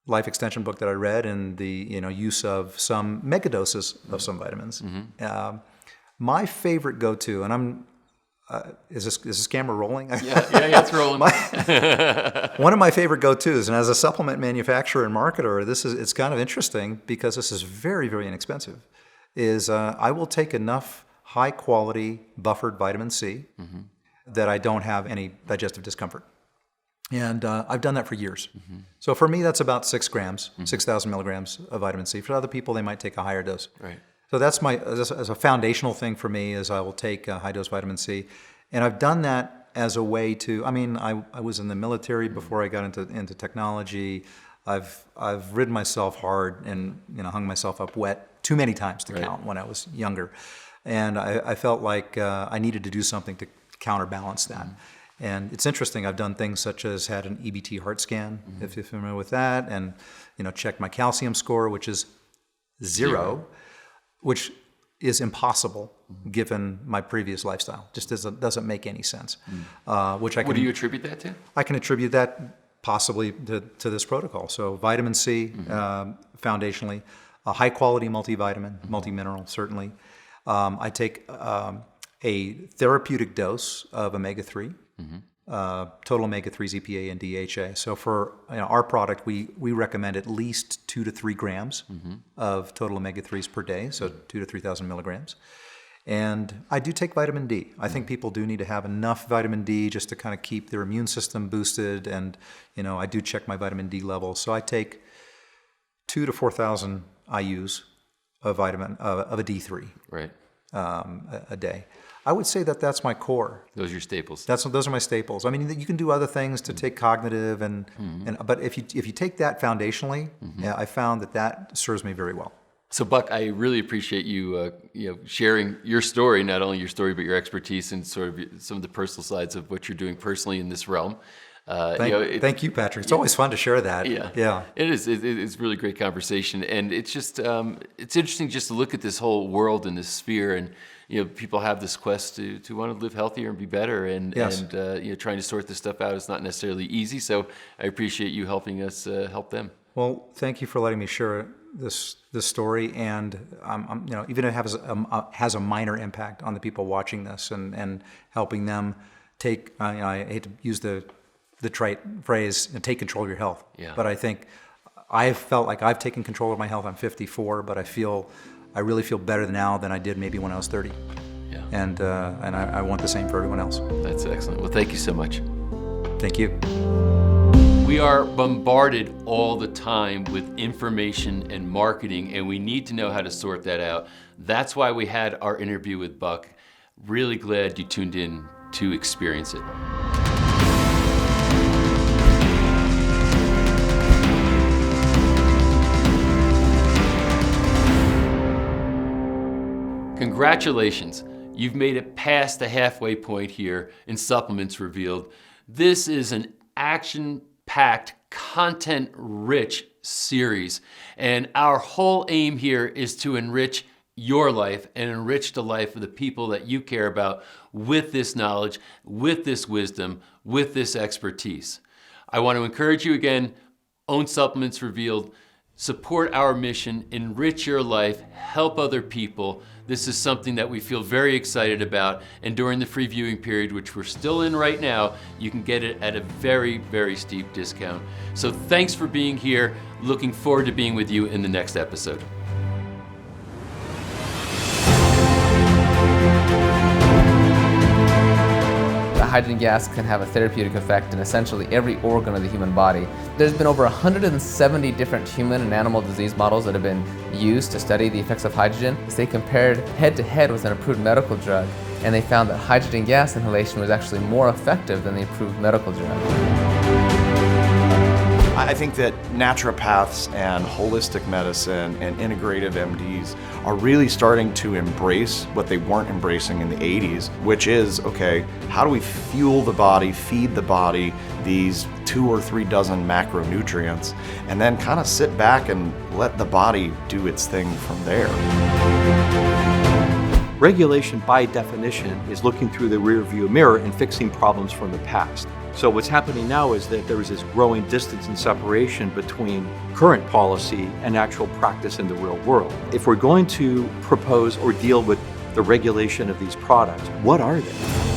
life extension book that I read and the use of some megadoses of some vitamins. My favorite go-to, and is this camera rolling? Yeah, it's rolling. One of my favorite go-tos, and as a supplement manufacturer and marketer, it's kind of interesting because this is very, very inexpensive, is I will take enough high-quality buffered vitamin C that I don't have any digestive discomfort. And I've done that for years. So for me, that's about 6 grams, 6,000 milligrams of vitamin C. For other people, they might take a higher dose. Right. So that's as a foundational thing for me is I will take high-dose vitamin C. And I've done that as a way to, I was in the military before I got into technology. I've ridden myself hard and hung myself up wet too many times to count when I was younger. And I felt like I needed to do something to counterbalance that. And it's interesting, I've done things such as had an EBT heart scan, if you're familiar with that, and checked my calcium score, which is zero. Which is impossible given my previous lifestyle. Just doesn't make any sense. What do you attribute that to? I can attribute that possibly to this protocol. So vitamin C, foundationally, a high quality multivitamin, multimineral certainly. I take a therapeutic dose of omega-3, total omega-3s, EPA, and DHA. So for our product, we recommend at least 2 to 3 grams of total omega-3s per day, so 2 to 3,000 milligrams. And I do take vitamin D. I think people do need to have enough vitamin D just to kind of keep their immune system boosted. And I do check my vitamin D levels. So I take 2 to 4,000 IUs of a D3 a day. I would say that's my core. Those are your staples. Those are my staples. I mean, you can do other things to take cognitive, but if you take that foundationally, I found that serves me very well. So, Buck, I really appreciate you, sharing your story, not only your story, but your expertise and sort of some of the personal sides of what you're doing personally in this realm. Thank you, Patrick. It's always fun to share that. Yeah. It is. It's really great conversation, and it's just it's interesting just to look at this whole world and this sphere, and people have this quest to want to live healthier and be better, and trying to sort this stuff out is not necessarily easy. So I appreciate you helping us help them. Well, thank you for letting me share this story, and even if it has a minor impact on the people watching this, and helping them take. I hate to use the trite phrase, take control of your health. Yeah. But I think I've felt like I've taken control of my health. I'm 54, but I really feel better now than I did maybe when I was 30. Yeah. And I want the same for everyone else. That's excellent. Well, thank you so much. Thank you. We are bombarded all the time with information and marketing, and we need to know how to sort that out. That's why we had our interview with Buck. Really glad you tuned in to experience it. Congratulations, you've made it past the halfway point here in Supplements Revealed. This is an action-packed, content-rich series, and our whole aim here is to enrich your life and enrich the life of the people that you care about with this knowledge, with this wisdom, with this expertise. I want to encourage you again, own Supplements Revealed. support our mission, enrich your life, help other people. This is something that we feel very excited about, and during the free viewing period, which we're still in right now, you can get it at a very, very steep discount. So thanks for being here. Looking forward to being with you in the next episode. Hydrogen gas can have a therapeutic effect in essentially every organ of the human body. There's been over 170 different human and animal disease models that have been used to study the effects of hydrogen. They compared head-to-head with an approved medical drug, and they found that hydrogen gas inhalation was actually more effective than the approved medical drug. I think that naturopaths and holistic medicine and integrative MDs are really starting to embrace what they weren't embracing in the 80s, which is, okay, how do we fuel the body, feed the body these 2 or 3 dozen macronutrients, and then kind of sit back and let the body do its thing from there. Regulation, by definition, is looking through the rearview mirror and fixing problems from the past. So what's happening now is that there is this growing distance and separation between current policy and actual practice in the real world. If we're going to propose or deal with the regulation of these products, what are they?